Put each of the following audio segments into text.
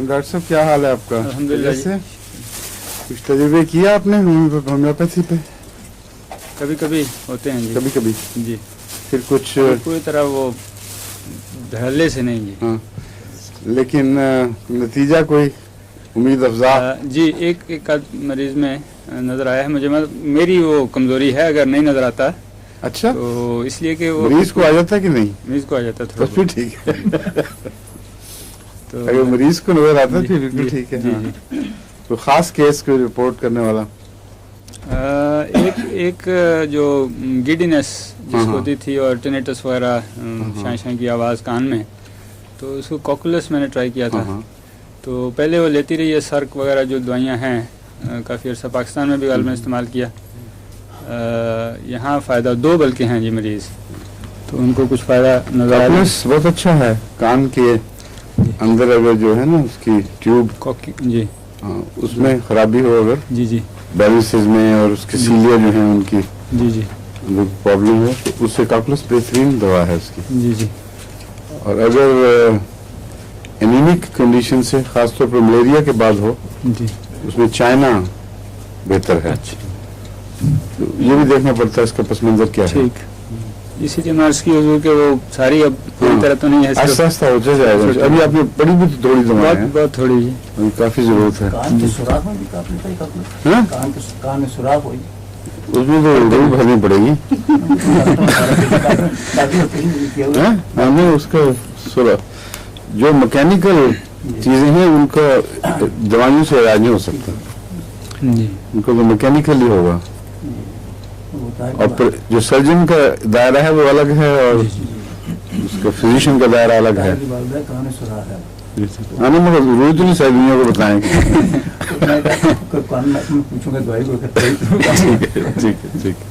Doctor साहब क्या हाल है आपका? अल्हम्दुलिल्लाह से कुछ तजुर्बे किया आपने होम्योपैथी पे? कभी कभी होते हैं जी। कभी कभी जी। फिर कुछ पूरी तरह वो धड़ल्ले से नहीं जी। हाँ, लेकिन नतीजा कोई उम्मीद अफजा? जी, एक आध मरीज में नज़र आया है मुझे, मेरी वो कमज़ोरी है, अगर नहीं नज़र आता अच्छा, तो इसलिए कि वो मरीज को आ जाता है कि नहीं? मरीज को आ जाता है तो थोड़ा फिर ठीक है। तो अगर मरीज को नजर आता है फिर बिल्कुल ठीक है। जी, हाँ। जी। तो खास केस को रिपोर्ट करने वाला एक जो गिडीनेस हाँ, जिसको होती थी और टिनेटस वगैरह शां शां की आवाज़ कान में, तो उसको कॉकुलस मैंने ट्राई किया था। हाँ, तो पहले वो लेती रही है, सर्क वगैरह जो दवाइयाँ हैं काफ़ी अर्सा पाकिस्तान में भी गालिबन इस्तेमाल किया। यहाँ फ़ायदा 2 बल्कि हैं जी मरीज़, तो उनको कुछ फ़ायदा नज़र आ रहा है। बहुत अच्छा है। कान के अंदर अगर जो है ना उसकी ट्यूब जी उसमें खराबी हो, अगर जी जी बैलेंसेज में और उसके सीलिया जो है उनकी जी जी प्रॉब्लम है, तो उससे कॉकुलस बेहतरीन दवा है उसकी। जी जी। और अगर एनीमिक कंडीशन से खासतौर पर मलेरिया के बाद हो, जी उसमें चाइना बेहतर है। अच्छा, तो ये भी देखना पड़ता है इसका पस मंजर क्या है। ठीक। इसीलिए मैं अर्ज़ की हुजूर के वो सारी अब पूरी तरह तो नहीं है, आहिस्ता आहिस्ता हो जाएगा। अभी आपने बड़ी भी तो थोड़ी दवाएं हैं, बहुत थोड़ी जी। अभी काफी जरूरत है। कान के सुराख में भी काफी सही काफी हाँ? कान में सुराख हो उसमें तो जरूर भरनी पड़ेगी। हाँ? हमें उसका जो मैकेनिकल चीजें हैं उनका दवाइयों से इलाज नहीं हो सकता, जी उनको तो मैकेनिकल ही होगा। और जो सर्जन का दायरा है वो अलग है और उसका फिजिशियन का दायरा अलग है। कान में सुराख है, हाँ, मगर रोज तो नहीं सारी दुनिया को बताएंगे। कान में पूछूंगा दवाई को ठीक है, ठीक है, ठीक है।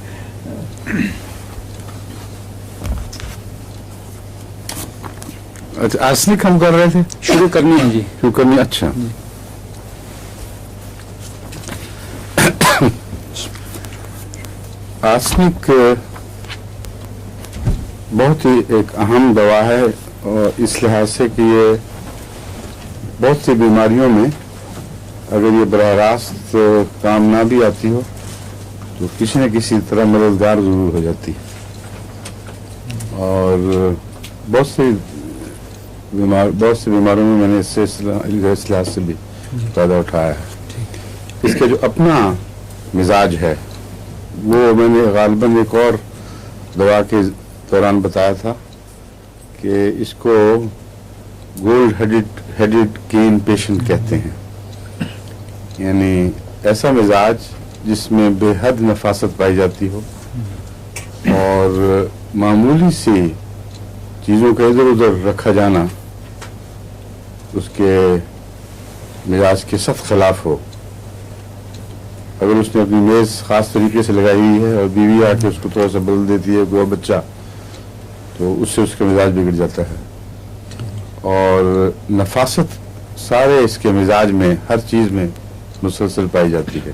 अच्छा, आर्सेनिक हम कर रहे थे, शुरू करनी है जी। शुरू करनी। अच्छा, आर्सेनिक बहुत ही एक अहम दवा है, और इस लिहाज से कि ये बहुत सी बीमारियों में अगर ये बराह रास्त काम ना भी आती हो तो किसी न किसी तरह मददगार जरूर हो जाती है। और बहुत सी बीमारियों में मैंने इससे इस लिहाज से भी फायदा उठाया है। इसका जो अपना मिजाज है वो मैंने गालिबन एक और दवा के दौरान बताया था कि इसको गोल्ड हेडेड केन पेशेंट कहते हैं, यानी ऐसा मिजाज जिसमें बेहद नफासत पाई जाती हो और मामूली सी चीज़ों का इधर उधर रखा जाना उसके मिजाज के सख्त खिलाफ हो। अगर उसने अपनी मेज़ खास तरीके से लगाई हुई है और बीवी आके उसको थोड़ा सा बदल देती है कोई बच्चा, तो उससे उसका मिजाज बिगड़ जाता है। और नफासत सारे इसके मिजाज में हर चीज़ में मुसलसल पाई जाती है।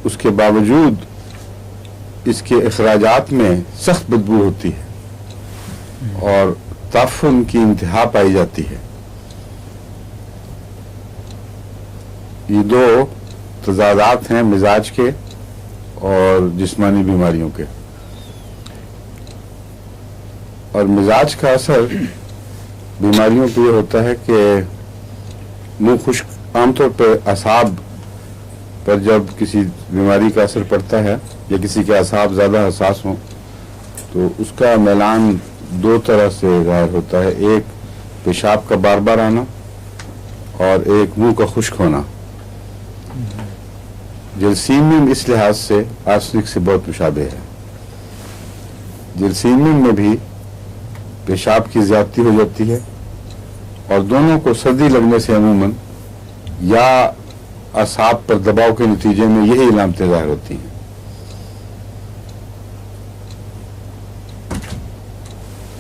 उसके बावजूद इसके अखराजात में सख्त बदबू होती है और ताफुन की इंतहा पाई जाती है। ये 2 तजादात हैं मिजाज के और जिस्मानी बीमारियों के। और मिजाज का असर बीमारियों पे ये होता है कि मुंह खुश्क, आमतौर पर असाब पर जब किसी बीमारी का असर पड़ता है या किसी के असाब ज़्यादा हसास हों तो उसका मैलान 2 तरह से ज़ाहिर होता है, एक पेशाब का बार बार आना और एक मुंह का खुश्क होना। जलसीमियम इस लिहाज से आर्सेनिक से बहुत मुशाबे है। जलसीमियम में भी पेशाब की ज्यादती हो जाती है और दोनों को सर्दी लगने से अमूमन या असाब पर दबाव के नतीजे में यही इलामतें ज़ाहिर होती हैं।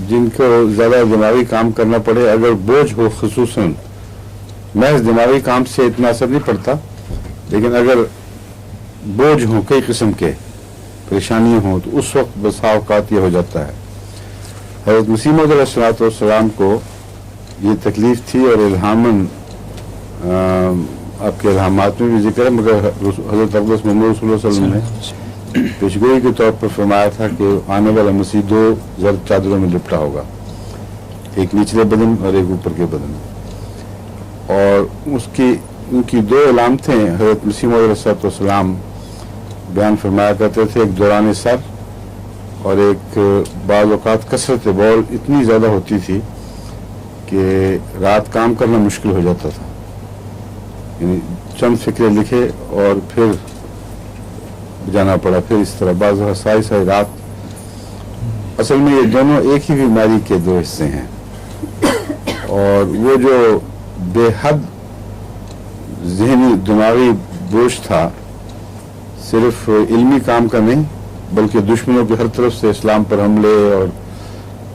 जिनको ज़्यादा दिमागी काम करना पड़े, अगर बोझ हो, खुसूसन महज दिमागी काम से इतना असर नहीं पड़ता, लेकिन अगर बोझ हो, कई किस्म के परेशानियां हों, तो उस वक्त बसा औकात ये हो जाता है। हज़रत मसीह मौऊद अलैहिस्सलाम को ये तकलीफ थी और इल्हामन आपके इल्हामात में भी जिक्र है, मगर हज़रत अक़दस मोहम्मद रसूलुल्लाह सल्लल्लाहु अलैहि वसल्लम ने पेशगोई के तौर पर फरमाया था कि आने वाला मसीह 2 ज़र्द चादरों में लिपटा होगा, एक निचले बदन और एक ऊपर के बदन। और उनकी 2 इलामतें हज़रत मसीह मौऊद अलैहिस्सलाम बयान फरमाया करते थे, एक दौरान सर और एक बाज़ औक़ात कसरत बौल इतनी ज़्यादा होती थी कि रात काम करना मुश्किल हो जाता था। यानी चंद फिक्रे लिखे और फिर जाना पड़ा, फिर इस तरह बाज़ सारी रात। असल में ये दोनों एक ही बीमारी के 2 हिस्से हैं, और वो जो बेहद ज़हनी दिमागी बोझ था, सिर्फ इल्मी काम का नहीं बल्कि दुश्मनों के हर तरफ से इस्लाम पर हमले और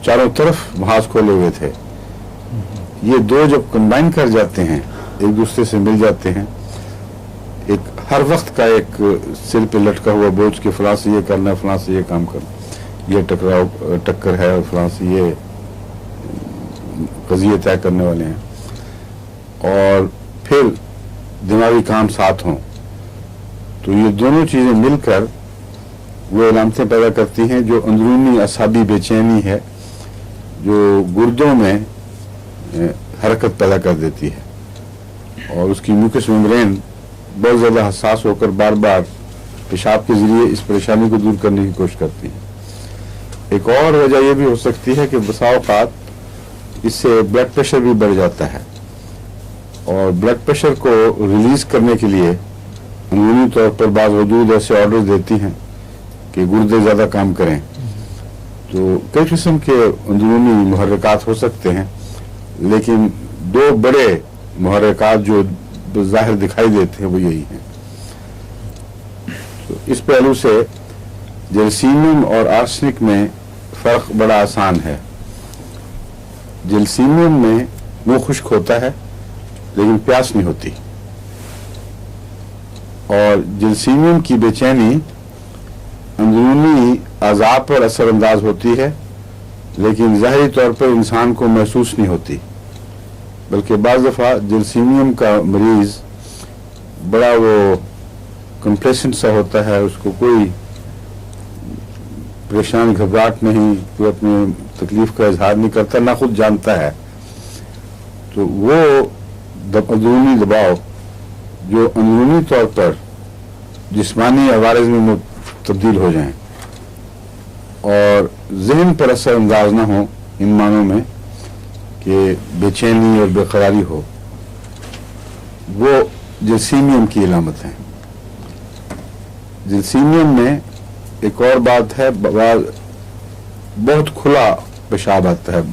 चारों तरफ महाज खोले हुए थे। ये 2 जब कंबाइन कर जाते हैं, एक दूसरे से मिल जाते हैं, एक हर वक्त का एक सिर पे लटका हुआ बोझ के फलां से ये करना, फलां से ये काम करना, ये टक्कर है और फलां से ये कज़िये तय करने वाले हैं, और फिर दिमागी काम साथ हों, तो ये दोनों चीज़ें मिलकर वो इलामतें पैदा करती हैं जो अंदरूनी असाबी बेचैनी है, जो गुर्दों में हरकत पैदा कर देती है, और उसकी म्यूकस मेम्ब्रेन बहुत ज़्यादा हसास होकर बार बार पेशाब के ज़रिए इस परेशानी को दूर करने की कोशिश करती है। एक और वजह यह भी हो सकती है कि बसा औक़ात इससे ब्लड प्रेशर भी बढ़ जाता है, और ब्लड प्रेशर को रिलीज़ करने के लिए अंदरूनी तौर पर बाज़ वजूद ऐसे ऑर्डर देती हैं कि गुर्दे ज़्यादा काम करें। तो कई किस्म के अंदरूनी मुहर्रिकात हो सकते हैं, लेकिन 2 बड़े मुहर्रिकात जो ज़ाहिर दिखाई देते हैं वो यही हैं। तो इस पहलू से जलसीमियम और आर्सेनिक में फ़र्क बड़ा आसान है। जलसीमियम में मुँह खुश्क होता है लेकिन प्यास नहीं होती, और जलसीमियम की बेचैनी अंदरूनी अज़ा पर असरअंदाज होती है, लेकिन ज़ाहिरी तौर पर इंसान को महसूस नहीं होती, बल्कि बाज़ दफ़ा जलसीमियम का मरीज़ बड़ा वो कंप्लेसेंट सा होता है, उसको कोई परेशान घबराहट नहीं, कोई अपनी तकलीफ़ का इजहार नहीं करता, ना खुद जानता है। तो वो अंदरूनी दबाव जो अंदरूनी तौर पर जिस्मानी अवारिज़ में तब्दील हो जाएं और ज़हन पर असर अंदाज ना हो, इन मानों में कि बेचैनी और बेकरारी हो, वो जलसीमियम की इलामत है। जलसीमियम में एक और बात है, बहुत खुला पेशाब आता है,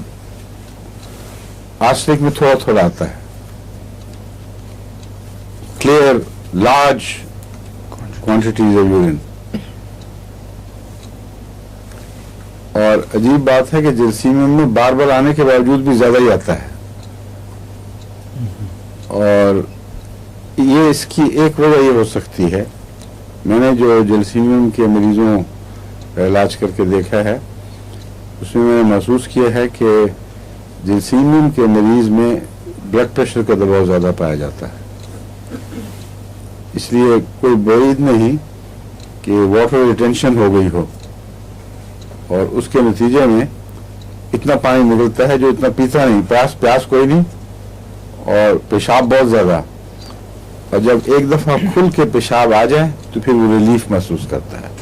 आर्सेनिक में थोड़ा थोड़ा आता है, clear large quantities of urine. और अजीब बात है कि जलसीमियम में बार बार आने के बावजूद भी ज्यादा ही आता है, और ये इसकी एक वजह ये हो सकती है, मैंने जो जलसीमियम के मरीजों का इलाज करके देखा है उसमें मैंने महसूस किया है कि जलसीमियम के मरीज में ब्लड प्रेशर का दबाव ज़्यादा पाया जाता है। इसलिए कोई बईद नहीं कि वाटर रिटेंशन हो गई हो और उसके नतीजे में इतना पानी निकलता है जो इतना पीता नहीं, प्यास कोई नहीं और पेशाब बहुत ज़्यादा, और जब एक दफ़ा खुल के पेशाब आ जाए तो फिर वो रिलीफ महसूस करता है।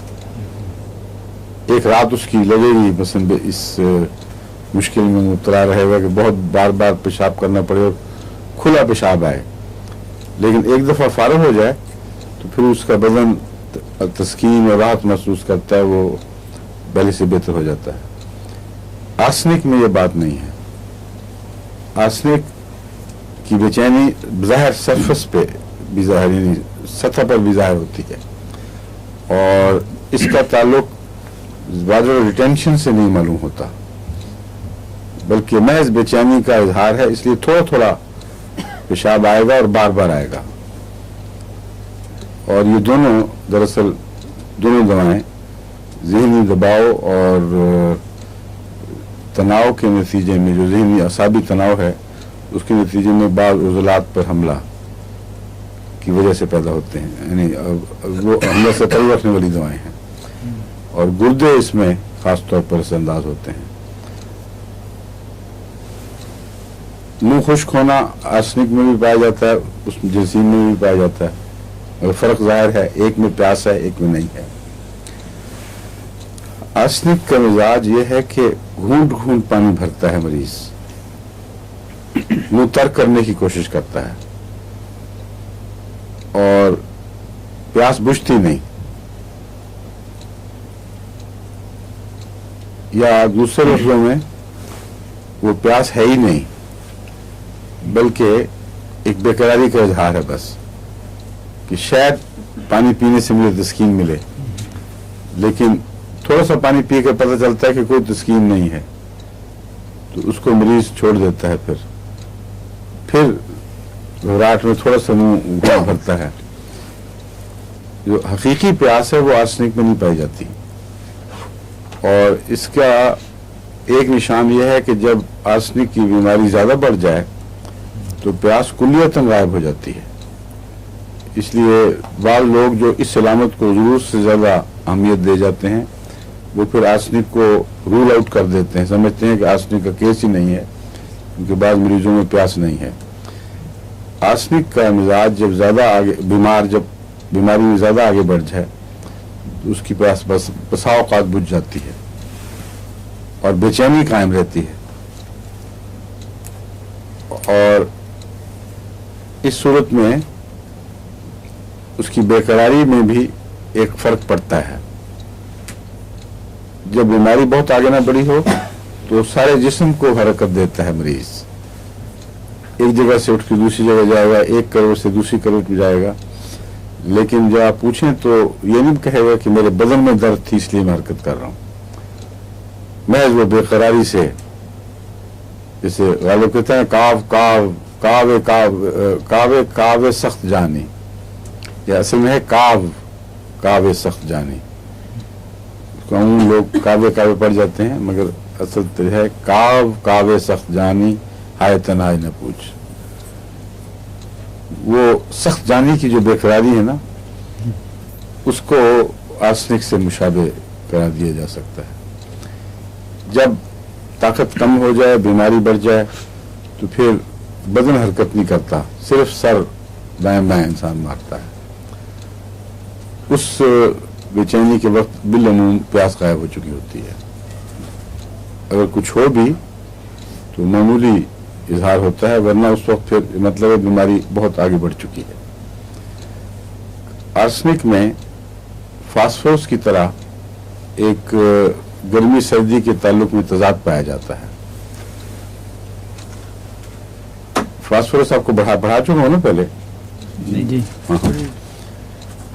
एक रात उसकी लगेगी मसलन इस मुश्किल में मुबतला रहेगा कि बहुत बार बार पेशाब करना पड़े और खुला पेशाब आए, लेकिन एक दफ़ा फारग हो जाए तो फिर उसका बदन तस्कीन और राहत महसूस करता है, वो पहले से बेहतर हो जाता है। आर्सेनिक में ये बात नहीं है। आर्सेनिक की बेचैनी ज़ाहिर सरफेस पे भी ज़ाहिर, यानी सतह पर भी ज़ाहिर होती है, और इसका ताल्लुक वाटर रिटेंशन से नहीं मालूम होता, बल्कि महज बेचैनी का इजहार है। इसलिए थोड़ा थोड़ा पेशाब आएगा और बार बार आएगा, और ये दोनों दरअसल दोनों दवाएं ज़हनी दबाव और तनाव के नतीजे में, जो ज़हनी असाबी तनाव है, उसके नतीजे में बाज़ उज़लात पर हमला की वजह से पैदा होते हैं, यानी वो हमले से करीब रखने वाली दवाएं हैं, और गुर्दे इसमें ख़ास तौर पर असरअंदाज होते हैं। मुंह खुश्क होना आर्सेनिक में भी पाया जाता है, उस जरासीम में भी पाया जाता है, और फ़र्क ज़ाहिर है, एक में प्यास है, एक में नहीं है। आर्सेनिक का मिजाज ये है कि घूंट घूंट पानी भरता है मरीज, मुंह तर करने की कोशिश करता है और प्यास बुझती नहीं, या दूसरे लफ्जों में वो प्यास है ही नहीं, बल्कि एक बेकरारी का इजहार है बस, कि शायद पानी पीने से मुझे तस्कीन मिले, लेकिन थोड़ा सा पानी पी कर पता चलता है कि कोई तस्कीन नहीं है, तो उसको मरीज छोड़ देता है। फिर घबराहट में थोड़ा सा मुंह भरता है। जो हकीकी प्यास है वो आर्सेनिक में नहीं पाई जाती, और इसका एक निशान यह है कि जब आर्सेनिक की बीमारी ज़्यादा बढ़ जाए तो प्यास कुल्लियतन गायब हो जाती है। इसलिए बाज़ लोग जो इस सलामत को ज़रूरत से ज़्यादा अहमियत दे जाते हैं, वो फिर आर्सेनिक को रूल आउट कर देते हैं, समझते हैं कि आर्सेनिक का केस ही नहीं है, क्योंकि बाद मरीजों में प्यास नहीं है। आर्सेनिक का मिजाज जब ज़्यादा आगे, जब बीमारी में ज़्यादा आगे बढ़ जाए तो उसकी प्यास बस बसा औकात बुझ जाती है और बेचैनी कायम रहती है, और इस सूरत में उसकी बेकरारी में भी एक फ़र्क पड़ता है। जब बीमारी बहुत आगे ना बढ़ी हो तो सारे जिस्म को हरकत देता है मरीज, एक जगह से उठ के दूसरी जगह जाएगा, एक करवट से दूसरी करवट में जाएगा, लेकिन जब आप पूछें तो ये नहीं कहेगा कि मेरे बदन में दर्द थी इसलिए मैं हरकत कर रहा हूँ। महज वो बेकरारी से, जैसे गालिब कहते हैं काव काव कावे काव कावे कावे सख्त जानी, या असल में है काव कावे सख्त जानी। कहूँ लोग कावे कावे पढ़ जाते हैं, मगर असल तो है काव कावे सख्त जानी हाय तनाई न पूछ। वो सख्त जानी की जो बेकरारी है ना, उसको आर्सेनिक से मुशाबे करा दिया जा सकता है। जब ताकत कम हो जाए, बीमारी बढ़ जाए, तो फिर बदन हरकत नहीं करता, सिर्फ सर दाएं बाएं इंसान मारता है। उस बेचैनी के वक्त बिलअमूम प्यास गायब हो चुकी होती है। अगर कुछ हो भी तो मामूली इजहार होता है, वरना उस वक्त फिर मतलब है बीमारी बहुत आगे बढ़ चुकी है। आर्सेनिक में फास्फोरस की तरह एक गर्मी सर्दी के ताल्लुक में तजाद पाया जाता है। फास्फोरस आपको बढ़ा चुका हूं ना पहले? जी। हाँ।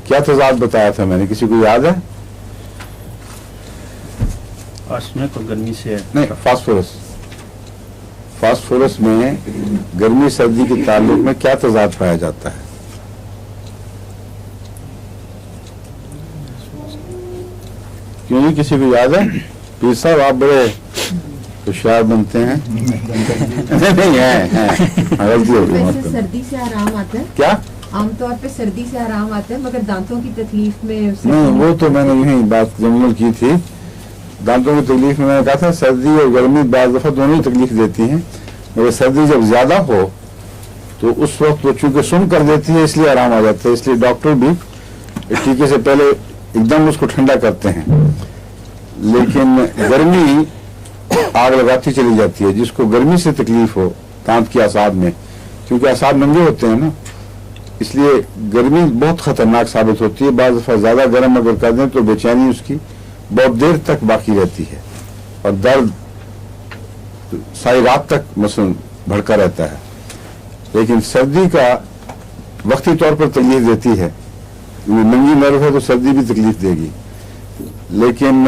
क्या तजाद बताया था मैंने, किसी को याद है? आर्सेनिक और गर्मी से नहीं, फास्फोरस में गर्मी सर्दी के ताल्लुक में क्या तजाद पाया जाता है? क्यों नहीं किसी को याद है? पीर साहब आप बड़े होशियार बनते हैं। नहीं है गलती हो गई। वैसे सर्दी से आराम आता है क्या? आमतौर पे सर्दी से आराम आता है, मगर दांतों की तकलीफ में नहीं, वो तो मैंने यही बात जमूल की थी। दांतों की तकलीफ में मैंने कहा था सर्दी और गर्मी बाज़ दफ़ा दोनों ही तकलीफ देती हैं, मगर सर्दी जब ज़्यादा हो तो उस वक्त वो चूँकि सुन कर देती है इसलिए आराम आ जाता है। इसलिए डॉक्टर भी टीके से पहले एकदम उसको ठंडा करते हैं, लेकिन गर्मी आग लगाती चली जाती है। जिसको गर्मी से तकलीफ हो दांत की आसाब में, क्योंकि आसाब नंगे होते हैं ना, इसलिए गर्मी बहुत खतरनाक साबित होती है। बाज़ दफ़ा ज़्यादा गर्म अगर कर दें तो बेचैनी उसकी बहुत देर तक बाकी रहती है और दर्द सारी रात तक मसलन भड़का रहता है। लेकिन सर्दी का वक्ती तौर पर तकलीफ देती है, नंगी नर्व है तो सर्दी भी तकलीफ देगी, लेकिन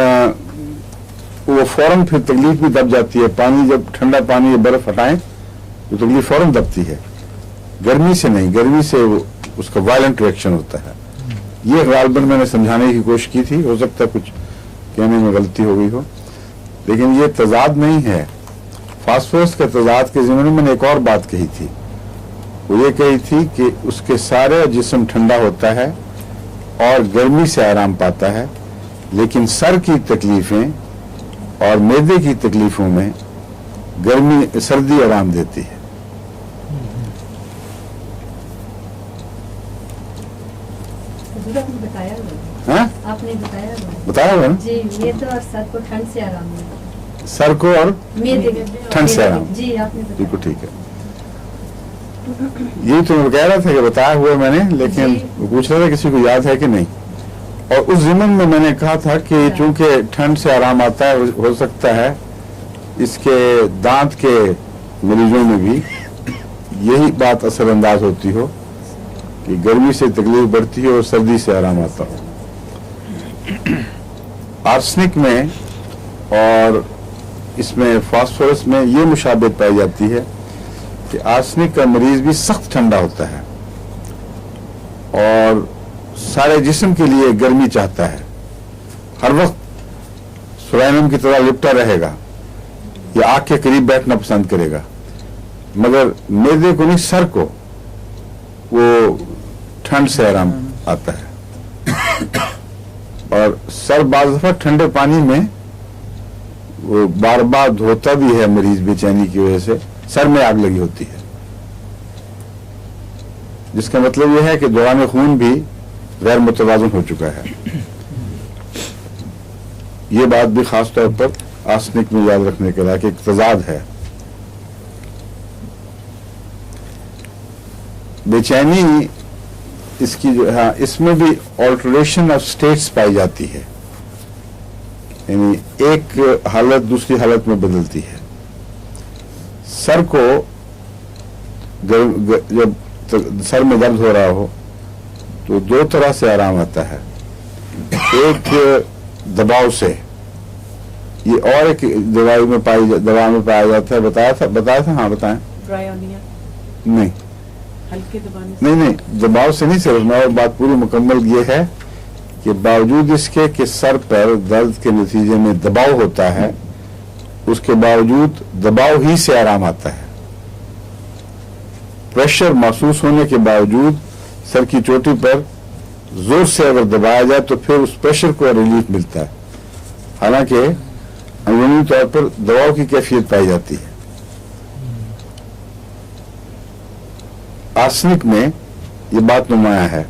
वो फौरन फिर तकलीफ भी दब जाती है। पानी जब ठंडा पानी या बर्फ हटाएं तो तकलीफ फौरन दबती है। गर्मी से नहीं, गर्मी से उसका वायलेंट रिएक्शन होता है। ये गालबन मैंने समझाने की कोशिश की थी, हो सकता है कुछ कहने में गलती हो गई हो। लेकिन ये तजाद नहीं है। फास्फोरस के तजाद के ज़िम्मे में मैंने एक और बात कही थी, वो ये कही थी कि उसके सारे जिस्म ठंडा होता है और गर्मी से आराम पाता है, लेकिन सर की तकलीफ़ें और मैदे की तकलीफ़ों में सर्दी आराम देती है। आपने बताया होगा। हाँ, आपने बताया होगा। बताया हुआ ना, जी, ये तो और सर को ठंड से आराम मिलता है। सर को और ठंड से आराम। जी, आपने बताया। बिल्कुल ठीक है। यही तो मैं कह रहा था कि बताया हुआ मैंने, लेकिन जी। पूछ रहा था किसी को याद है कि नहीं। और उस ज़िमन में मैंने कहा था कि चूंकि ठंड से आराम आता है, हो सकता है इसके दांत के मरीजों में भी यही बात असरअंदाज होती हो कि गर्मी से तकलीफ बढ़ती है और सर्दी से आराम आता हो। आर्सेनिक में और इसमें फास्फोरस में ये मुशाबहत पाई जाती है कि आर्सेनिक का मरीज भी सख्त ठंडा होता है और सारे जिस्म के लिए गर्मी चाहता है, हर वक्त सुराइनम की तरह लिपटा रहेगा या आग के करीब बैठना पसंद करेगा, मगर मैदे को नहीं, सर को वो ठंड से आराम आता है। और सर बाज़ दफा ठंडे पानी में वो बार बार धोता भी है मरीज, बेचैनी की वजह से सर में आग लगी होती है, जिसका मतलब यह है कि दौरान खून भी गैर मुतवाज़न हो चुका है। ये बात भी खास तौर पर आर्सेनिक में याद रखने के लायक एक तजाद है। बेचैनी इसकी जो है, इसमें भी ऑल्टरेशन ऑफ स्टेट्स पाई जाती है, यानी एक हालत दूसरी हालत में बदलती है। सर को जब सर में दर्द हो रहा हो तो दो तरह से आराम आता है, एक दबाव से, ये और एक दवा में पाया जाता है। बताया था हाँ बताएं। ब्रायोनिया नहीं हल्के दबाने से। नहीं, दबाव से नहीं, सिर्फ मैं और बात पूरी मुकम्मल ये है कि बावजूद इसके कि सर पर दर्द के नतीजे में दबाव होता है, उसके बावजूद दबाव ही से आराम आता है। प्रेशर महसूस होने के बावजूद सर की चोटी पर जोर से अगर दबाया जाए तो फिर उस प्रेशर को रिलीफ मिलता है, हालांकि अंदरूनी तौर पर दबाव की कैफियत पाई जाती है। आर्सेनिक में ये बात नुमाया है,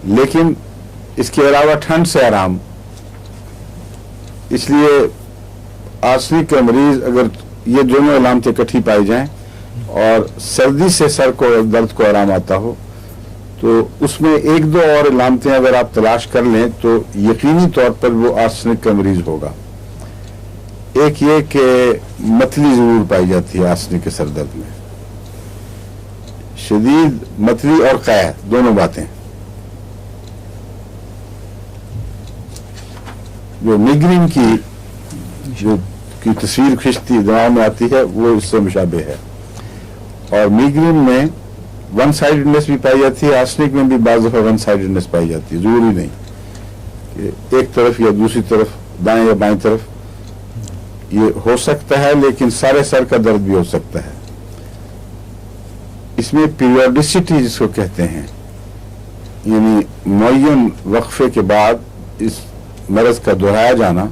लेकिन इसके अलावा ठंड से आराम, इसलिए आर्सेनिक का मरीज अगर ये दोनों अलामतें इकट्ठी पाई जाएं और सर्दी से सर को दर्द को आराम आता हो, तो उसमें एक दो और अलामतें अगर आप तलाश कर लें तो यकीनी तौर पर वो आर्सेनिक का मरीज होगा। एक ये कि मतली जरूर पाई जाती है आर्सेनिक के सर दर्द में, शदीद मतली और कै दोनों बातें। जो मिग्रेन की तस्वीर खिंचती दवाओं में आती है वो इससे मुशाबे है, और मिग्रेन में वन साइडेडनेस भी पाई जाती है। आर्सेनिक में भी बाज़ दफा वन साइडेडनेस पाई जाती है, जरूरी नहीं कि एक तरफ या दूसरी तरफ, दाएं या बाएं तरफ, ये हो सकता है, लेकिन सारे सर का दर्द भी हो सकता है। इसमें पीरियोडिसिटी जिसको कहते हैं, यानी मुअय्यन वक्फे के बाद इस मरज का दोहराया जाना,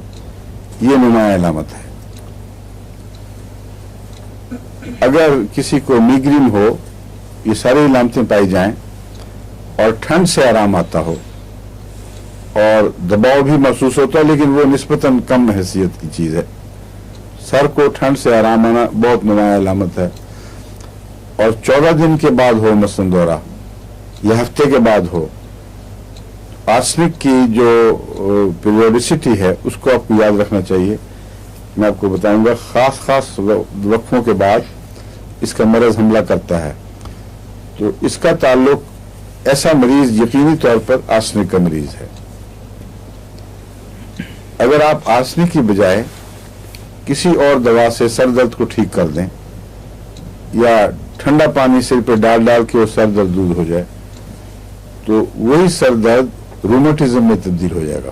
ये नुमाया अलामत है। अगर किसी को मिग्रेन हो, ये सारी अलामतें पाई जाएं और ठंड से आराम आता हो और दबाव भी महसूस होता है, लेकिन वो निस्बतन कम हैसियत की चीज है। सर को ठंड से आराम आना बहुत नुमाया अलामत है, और 14 दिन के बाद हो मसलन दौरा या हफ्ते के बाद हो, आर्सेनिक की जो पीरियोडिसिटी है उसको आपको याद रखना चाहिए। मैं आपको बताऊंगा, खास वक्फों के बाद इसका मरज हमला करता है, तो इसका ताल्लुक ऐसा मरीज यकीनी तौर पर आर्सेनिक का मरीज है। अगर आप आर्सेनिक की बजाय किसी और दवा से सर दर्द को ठीक कर दें या ठंडा पानी सिर पे डाल के वो सर दर्द दूर हो जाए, तो वही सर दर्द रूमेटिज्म में तब्दील हो जाएगा।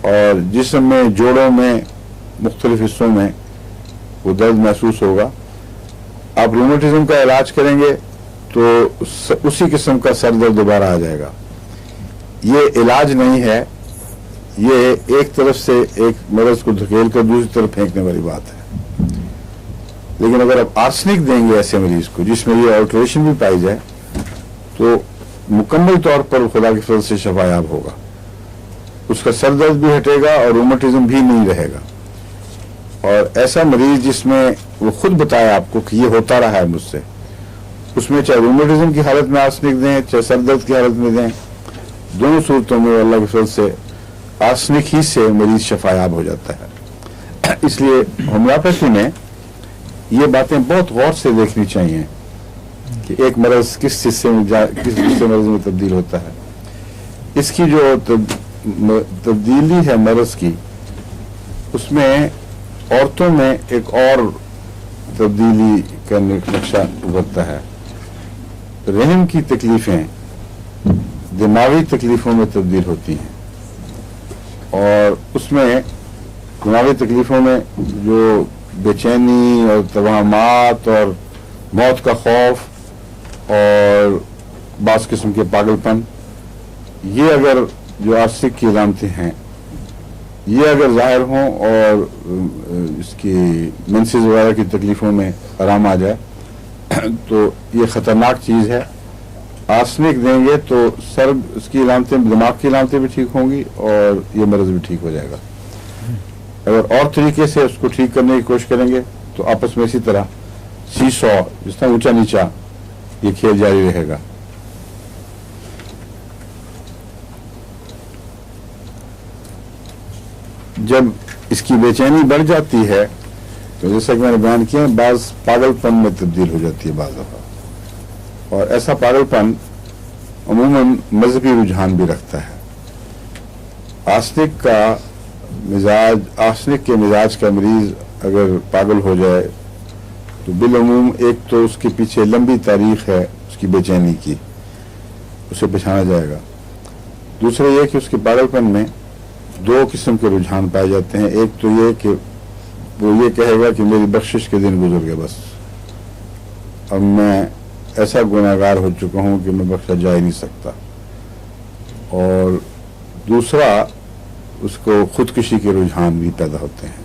और जिस्म में, जोड़ों में, मुख्तलिफ हिस्सों में वो दर्द महसूस होगा। आप रूमेटिज्म का इलाज करेंगे तो उसी किस्म का सर दर्द दोबारा आ जाएगा। ये इलाज नहीं है, ये एक तरफ से एक मर्ज को धकेल कर दूसरी तरफ फेंकने वाली बात है। लेकिन अगर आप आर्सेनिक देंगे ऐसे मरीज को जिसमें ये अल्टरेशन भी पाई जाए तो मुकम्मल तौर पर खुदा के फजल से शफायाब होगा, उसका सर दर्द भी हटेगा और रूमेटिज्म भी नहीं रहेगा। और ऐसा मरीज जिसमें वो खुद बताए आपको कि ये होता रहा है मुझसे, उसमें चाहे रूमेटिज्म की हालत में आर्सेनिक दें चाहे सर दर्द की हालत में दें, दोनों सूरतों में अल्लाह के फजल से आर्सेनिक ही से मरीज शफायाब हो जाता है। इसलिए होम्योपैथी में ये बातें बहुत गौर से देखनी चाहिए कि एक मर्ज किस हिस्से मर्ज में तब्दील होता है। इसकी जो तब्दीली है मर्ज की, उसमें औरतों में एक और तब्दीली का नक्शा उभरता है। रहम की तकलीफें दिमागी तकलीफों में तब्दील होती हैं और उसमें दिमागी तकलीफों में जो बेचैनी और तवाहमात और मौत का खौफ और बास किस्म के पागलपन, ये अगर जो आर्सेनिक की अलामतें हैं ये अगर जाहिर हों और इसकी मेंसेस वगैरह की तकलीफों में आराम आ जाए तो ये ख़तरनाक चीज़ है। आर्सेनिक देंगे तो सर इसकी अलामतें, दिमाग की अलामतें भी ठीक होंगी और ये मर्ज भी ठीक हो जाएगा। अगर और तरीके से उसको ठीक करने की कोशिश करेंगे तो आपस में इसी तरह सीसॉ, जिस तरह ऊंचा नीचा, ये खेल जारी रहेगा। जब इसकी बेचैनी बढ़ जाती है तो जैसा कि मैंने बयान किया, बाज पागलपन में तब्दील हो जाती है बाज दफा, और ऐसा पागलपन अमूमन मजहबी रुझान भी रखता है। आर्सेनिक के मिजाज का मरीज अगर पागल हो जाए तो बिलअमूम एक तो उसके पीछे लंबी तारीख है उसकी बेचैनी की, उसे पहचाना जाएगा। दूसरा ये कि उसके पागलपन में दो किस्म के रुझान पाए जाते हैं। एक तो ये कि वो ये कहेगा कि मेरी बख्शिश के दिन गुजर गए, बस अब मैं ऐसा गुनाहगार हो चुका हूं कि मैं बख्शा जा ही नहीं सकता। और दूसरा, उसको खुदकुशी के रुझान भी पैदा होते हैं।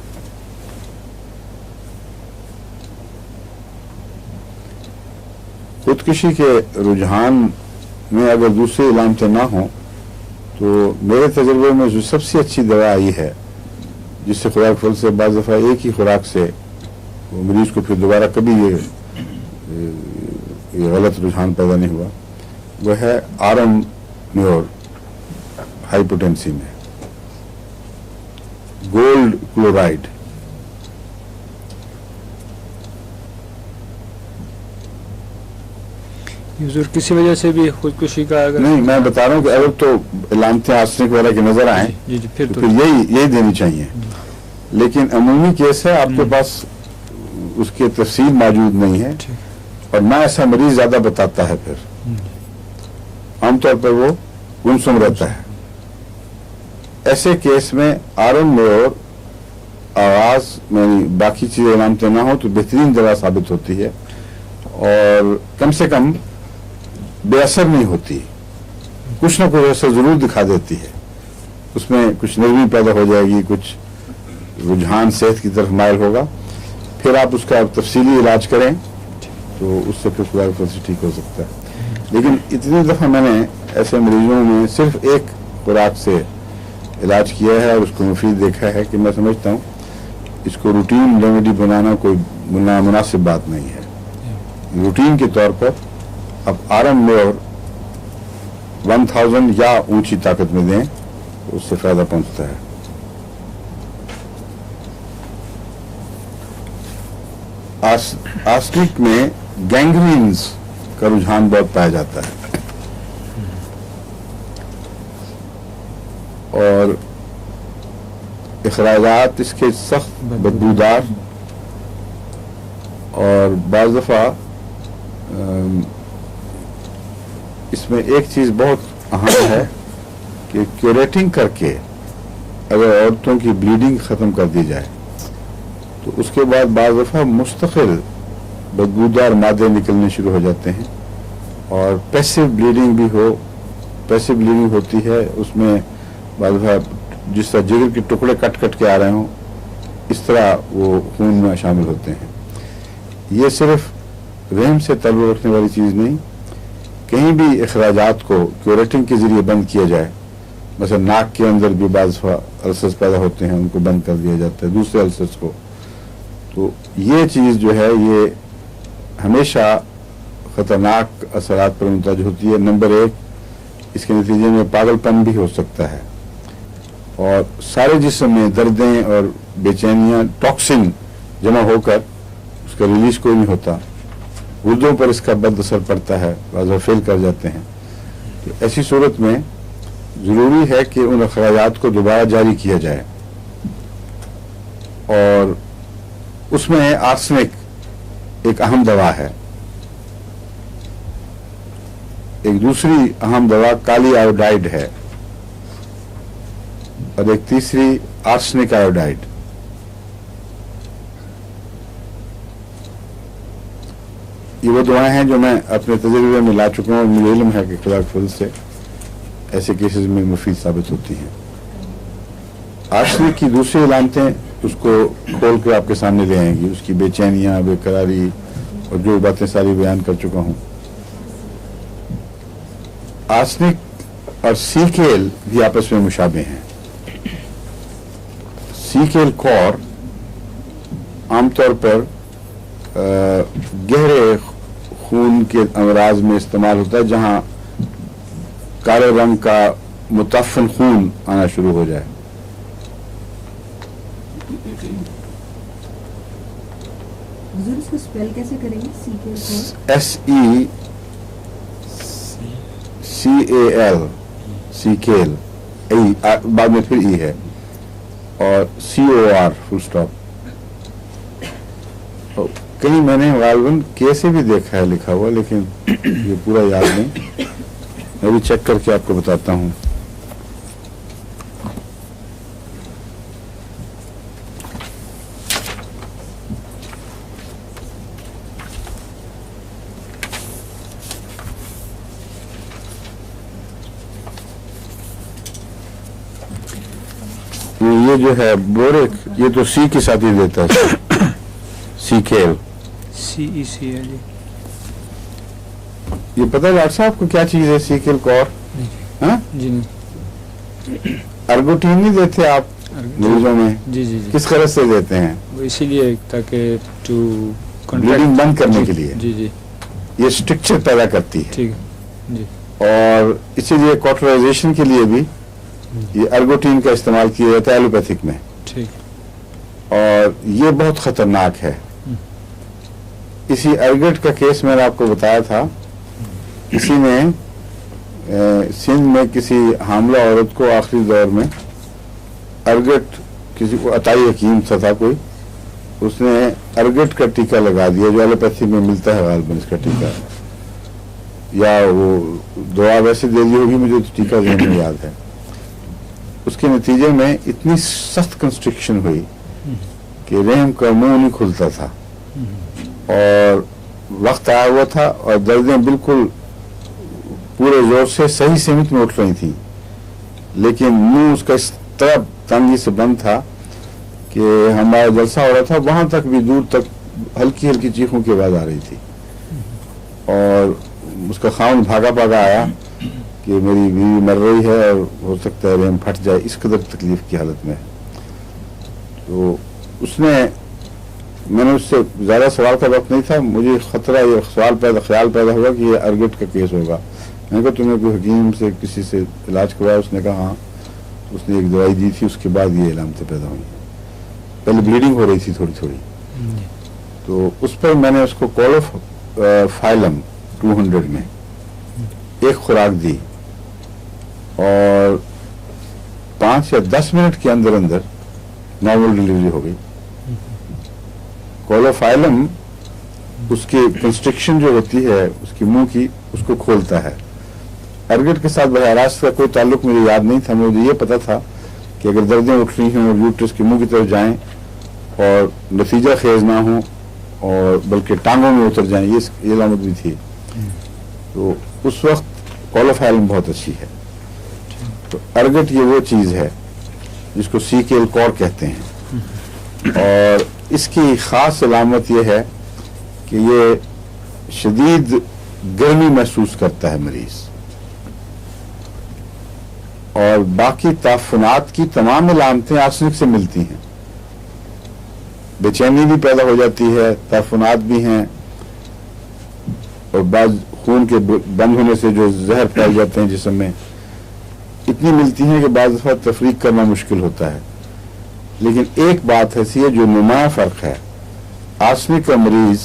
खुदकुशी के रुझान में अगर दूसरी अलामतें ना हों तो मेरे तजुर्बे में जो सबसे अच्छी दवा आई है, जिससे खुदा के फल से बाज़ दफ़ा एक ही खुराक से वो मरीज को फिर दोबारा कभी ये गलत रुझान पैदा नहीं हुआ, वह है आरम म्योर हाइपोटेंसी में गोल्ड क्लोराइड। हुजूर किसी वजह से भी खुदकुशी का अगर नहीं, मैं बता रहा हूँ कि अगर तो अलामतें आर्सेनिक वगैरह की नजर आए जी जी फिर तो फिर यही देनी चाहिए। लेकिन अमूमी केस है, आपके पास उसकी तफसील मौजूद नहीं है और ना ऐसा मरीज ज्यादा बताता है, फिर आमतौर पर वो गुमसुम रहता है। ऐसे केस में आरम में और आवाज में बाकी चीजें अलामतें ना हो तो बेहतरीन दवा साबित होती है और कम से कम बेअसर नहीं होती, कुछ ना कुछ असर जरूर दिखा देती है। उसमें कुछ नरमी पैदा हो जाएगी, कुछ रुझान सेहत की तरफ मायल होगा, फिर आप उसका तफसीली इलाज करें तो उससे फिर खुदा के फजल से ठीक हो सकता है। लेकिन इतनी दफ़ा मैंने ऐसे मरीजों में सिर्फ एक खुराक से इलाज किया है और उसको मुफीद देखा है कि मैं समझता हूँ इसको रूटीन रेमेडी बनाना कोई मुनासिब बात नहीं है। रूटीन के तौर पर अब आरम में और 1000 या ऊंची ताकत में दें तो उससे फायदा पहुंचता है। आर्सेनिक में गैंग्रीन्स का रुझान बहुत पाया जाता है और अखराजात इसके सख्त बदबूदार और बाज़ दफ़ा इसमें एक चीज़ बहुत अहम है कि क्यूरेटिंग करके اگر عورتوں کی بلیڈنگ ختم کر دی جائے تو اس کے بعد بعض دفعہ مستقل بدبودار مادے نکلنے شروع ہو جاتے ہیں اور پیسو بلیڈنگ بھی پیسو بلیڈنگ ہوتی ہے. اس میں بعض دفعہ جس طرح جگر کے ٹکڑے کٹ کٹ کے آ رہے ہوں اس طرح وہ خون میں شامل ہوتے ہیں. یہ صرف رحم سے تعلق رکھنے والی چیز نہیں، کہیں بھی اخراجات کو کیوریٹنگ کے ذریعے بند کیا جائے، مثلا ناک کے اندر بھی بعض دفعہ السرز پیدا ہوتے ہیں، ان کو بند کر دیا جاتا ہے دوسرے السرز کو. تو یہ چیز جو ہے یہ ہمیشہ خطرناک اثرات پر منتج ہوتی ہے. نمبر 1، اس کے نتیجے میں پاگل پن بھی ہو سکتا ہے اور سارے جسم میں دردیں اور بے چینیاں، ٹاکسن جمع ہو کر اس کا ریلیز کوئی نہیں ہوتا. گردوں پر اس کا بد اثر پڑتا ہے، بعض دفعہ فیل کر جاتے ہیں. تو ایسی صورت میں ضروری ہے کہ ان اخراجات کو دوبارہ جاری کیا جائے اور اس میں آرسنک ایک اہم دوا ہے. ایک دوسری اہم دوا کالی آیوڈائڈ ہے اور ایک تیسری آرسنک آیوڈائڈ. یہ وہ دعائیں ہیں جو میں اپنے تجربے میں لا چکا ہوں اور مجھے علم ہے کہ خدا کے فضل سے ایسے کیسز میں مفید ثابت ہوتی ہیں. آرسنک کی دوسری علامتیں اس کو کھول کے آپ کے سامنے لے آئیں گی، اس کی بے چینیاں، بے قراری اور جو باتیں ساری بیان کر چکا ہوں. آرسنک اور سیکیل بھی آپس میں مشابہ ہیں. سیکیل کور عام طور پر گہرے خون کے امراض میں استعمال ہوتا ہے جہاں کالے رنگ کا متعفن خون آنا شروع ہو جائے. حضور اس کو اسپیل کیسے کریں گے؟ SECAL سیکیل، بعد میں پھر ای ہے اور COR فل اسٹاپ. کہیں میں نے غالباً کیسے بھی دیکھا ہے لکھا ہوا، لیکن یہ پورا یاد نہیں. میں بھی چیک کر کے آپ کو بتاتا ہوں. یہ جو ہے بوریک، یہ تو سی کے ساتھ ہی دیتا ہے، سیکیل. CECL. یہ پتہ ہے ڈاکٹر صاحب کو کیا چیز ہے سیکیل کور؟ ہاں جی ارگوٹین نہیں دیتے آپ مریضوں میں؟ جی جی جی کس طرح سے دیتے ہیں؟ وہ اسی لیے تاکہ بلیڈنگ بند کرنے کے لیے. جی جی یہ اسٹرکچر پیدا کرتی ہے. ٹھیک ہے جی. اور اسی لیے کوٹرائزیشن کے لیے بھی یہ ارگوٹین کا استعمال کیا جاتا ہے ایلوپیتھک میں. ٹھیک. اور یہ بہت خطرناک ہے. اسی ارگٹ کا کیس میں نے آپ کو بتایا تھا. کسی نے سندھ میں کسی حاملہ عورت کو آخری دور میں ارگٹ، کسی کو عطائی حکیم تھا کوئی، اس نے ارگٹ کا ٹیکہ لگا دیا جو ایلوپیتھی میں ملتا ہے غالباً اس کا ٹیکہ، یا وہ دوا ویسے دے دی ہوگی، مجھے ٹیکہ ذہن میں یاد ہے. اس کے نتیجے میں اتنی سخت کنسٹرکشن ہوئی کہ رحم کا منہ نہیں کھلتا تھا اور وقت آیا ہوا تھا اور دردیں بالکل پورے زور سے صحیح سمت میں اٹھ رہی تھیں، لیکن منہ اس کا اس طرح تنگی سے بند تھا کہ ہمارا جلسہ ہو رہا تھا وہاں تک بھی دور تک ہلکی ہلکی چیخوں کی آواز آ رہی تھی. اور اس کا خاوند بھاگا بھاگا آیا کہ میری بیوی مر رہی ہے اور ہو سکتا ہے رحم پھٹ جائے، اس قدر تکلیف کی حالت میں. تو اس نے، میں نے اس سے زیادہ سوال کا وقت نہیں تھا، مجھے خطرہ، یہ خیال پیدا ہوا کہ یہ ارگٹ کا کیس ہوگا. میں نے کہا تمہیں کوئی حکیم سے کسی سے علاج کروایا؟ اس نے کہا ہاں. اس نے ایک دوائی دی تھی، اس کے بعد یہ علامتیں پیدا ہوئی. پہلے بلیڈنگ ہو رہی تھی تھوڑی تھوڑی. تو اس پر میں نے اس کو کولوفائلم 200 میں ایک خوراک دی اور 5 یا 10 منٹ کے اندر اندر نارمل ڈلیوری ہو گئی. کولوفائلم اس کی کنسٹرکشن جو ہوتی ہے اس کی منہ کی، اس کو کھولتا ہے. ارگٹ کے ساتھ براہ راست کا کوئی تعلق مجھے یاد نہیں تھا. مجھے یہ پتا تھا कि अगर दर्दें उठ रही हों और यूट्रस के मुंह की तरफ जाएं और नतीजा खेज ना हो और बल्कि टांगों में उतर जाएं, ये अलामत भी थी। तो उस वक्त कॉलोफाइलम बहुत अच्छी है। तो अर्गट ये वो चीज़ है जिसको सीकेल कॉर कहते हैं, और इसकी ख़ास अलामत ये है कि ये शदीद गर्मी महसूस करता है मरीज़, और बाकी ताफुनात की तमाम अलामतें आर्सेनिक से मिलती हैं। बेचैनी भी पैदा हो जाती है, ताफुनात भी हैं, और बाद खून के बंद होने से जो जहर फैल जाते हैं जिस्म में, इतनी मिलती हैं कि बाद दफ़ा तफरीक करना मुश्किल होता है। लेकिन एक बात ऐसी है जो नुमाया फ़र्क है, आर्सेनिक का मरीज़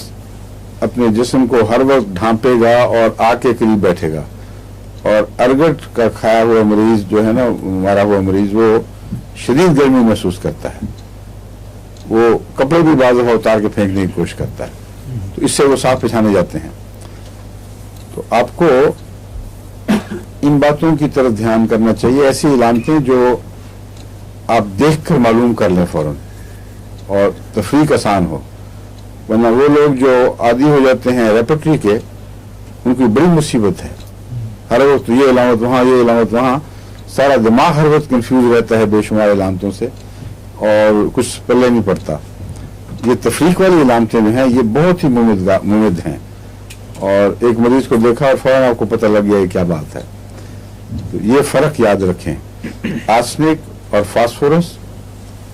अपने जिस्म को हर वक्त ढांपेगा और आग के करीब बैठेगा, और अर्गट का खाया हुआ मरीज़ जो है ना, मारा हुआ मरीज़, वो शदीद गर्मी महसूस करता है, वो कपड़े भी बाज़ दफ़ा उतार के फेंकने की कोशिश करता है, तो इससे वो साफ पहचाने जाते हैं। तो आपको इन बातों की तरफ ध्यान करना चाहिए, ऐसी इलामतें जो आप देख कर मालूम कर लें फौरन और तफरीक आसान हो, वरना वो लोग जो आदी हो जाते हैं रेपर्टरी के, उनकी बड़ी मुसीबत है। हर वक्त ये इलामत वहाँ, ये इलामत वहाँ, सारा दिमाग हर वक्त कंफ्यूज रहता है बेशुमार इलामतों से, और कुछ पल्ले नहीं पड़ता। ये तफरीक वाली इलामतें जो हैं ये बहुत ही मुमिद हैं, और एक मरीज को देखा और फौरन आपको पता लग गया क्या बात है। तो ये फ़र्क याद रखें, आर्सेनिक और फास्फोरस,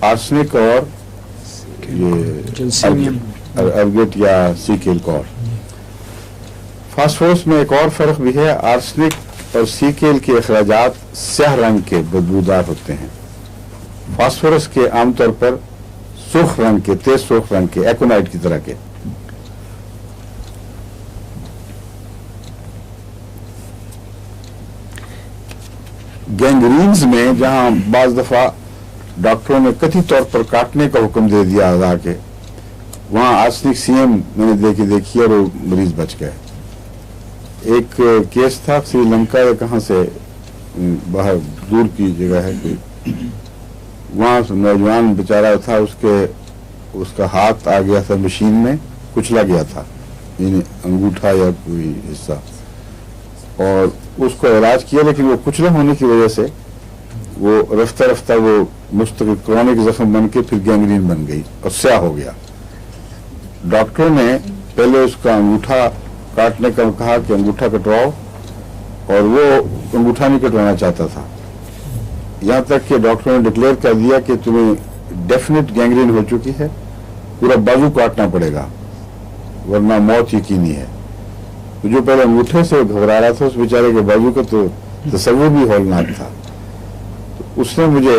आर्सेनिक और ये अर्गट या सीकेल कॉर। फास्फोरस में एक और फ़र्क भी है, आर्सेनिक और सीकेल के अखराजात स्याह रंग के बदबूदार होते हैं, फास्फोरस के आमतौर पर सुर्ख रंग के, तेज सुर्ख रंग के, एकोनाइट की तरह के। गैंग्रीन्स में जहां बाज दफा डॉक्टरों ने कथित तौर पर काटने का हुक्म दे दिया आधा के, वहां आर्सेनिक सीएम मैंने देखी और वो मरीज बच गए। एक केस था श्रीलंका या कहां से, बाहर दूर की जगह है कोई, वहां नौजवान बेचारा था, उसका हाथ आ गया था मशीन में, कुचला गया था, यानी अंगूठा या कोई हिस्सा, और उसको इलाज किया, लेकिन वो कुचला होने की वजह से वो रफ्ता रफ्ता वो मुस्तकिल क्रॉनिक जख्म बन के फिर गैंग्रीन बन गई और स्याह हो गया। डॉक्टरों ने पहले उसका अंगूठा काटने का कहा कि अंगूठा कटवाओ, और वो अंगूठा नहीं कटवाना चाहता था, यहाँ तक कि डॉक्टरों ने डिक्लेयर कर दिया कि तुम्हें डेफिनेट गैंग्रीन हो चुकी है, पूरा बाजू काटना पड़ेगा वरना मौत यकीनी है। तो जो पहले अंगूठे से घबरा रहा था, उस बेचारे के बाजू का तो तस्वुर भी हौलनाक था। तो उसने मुझे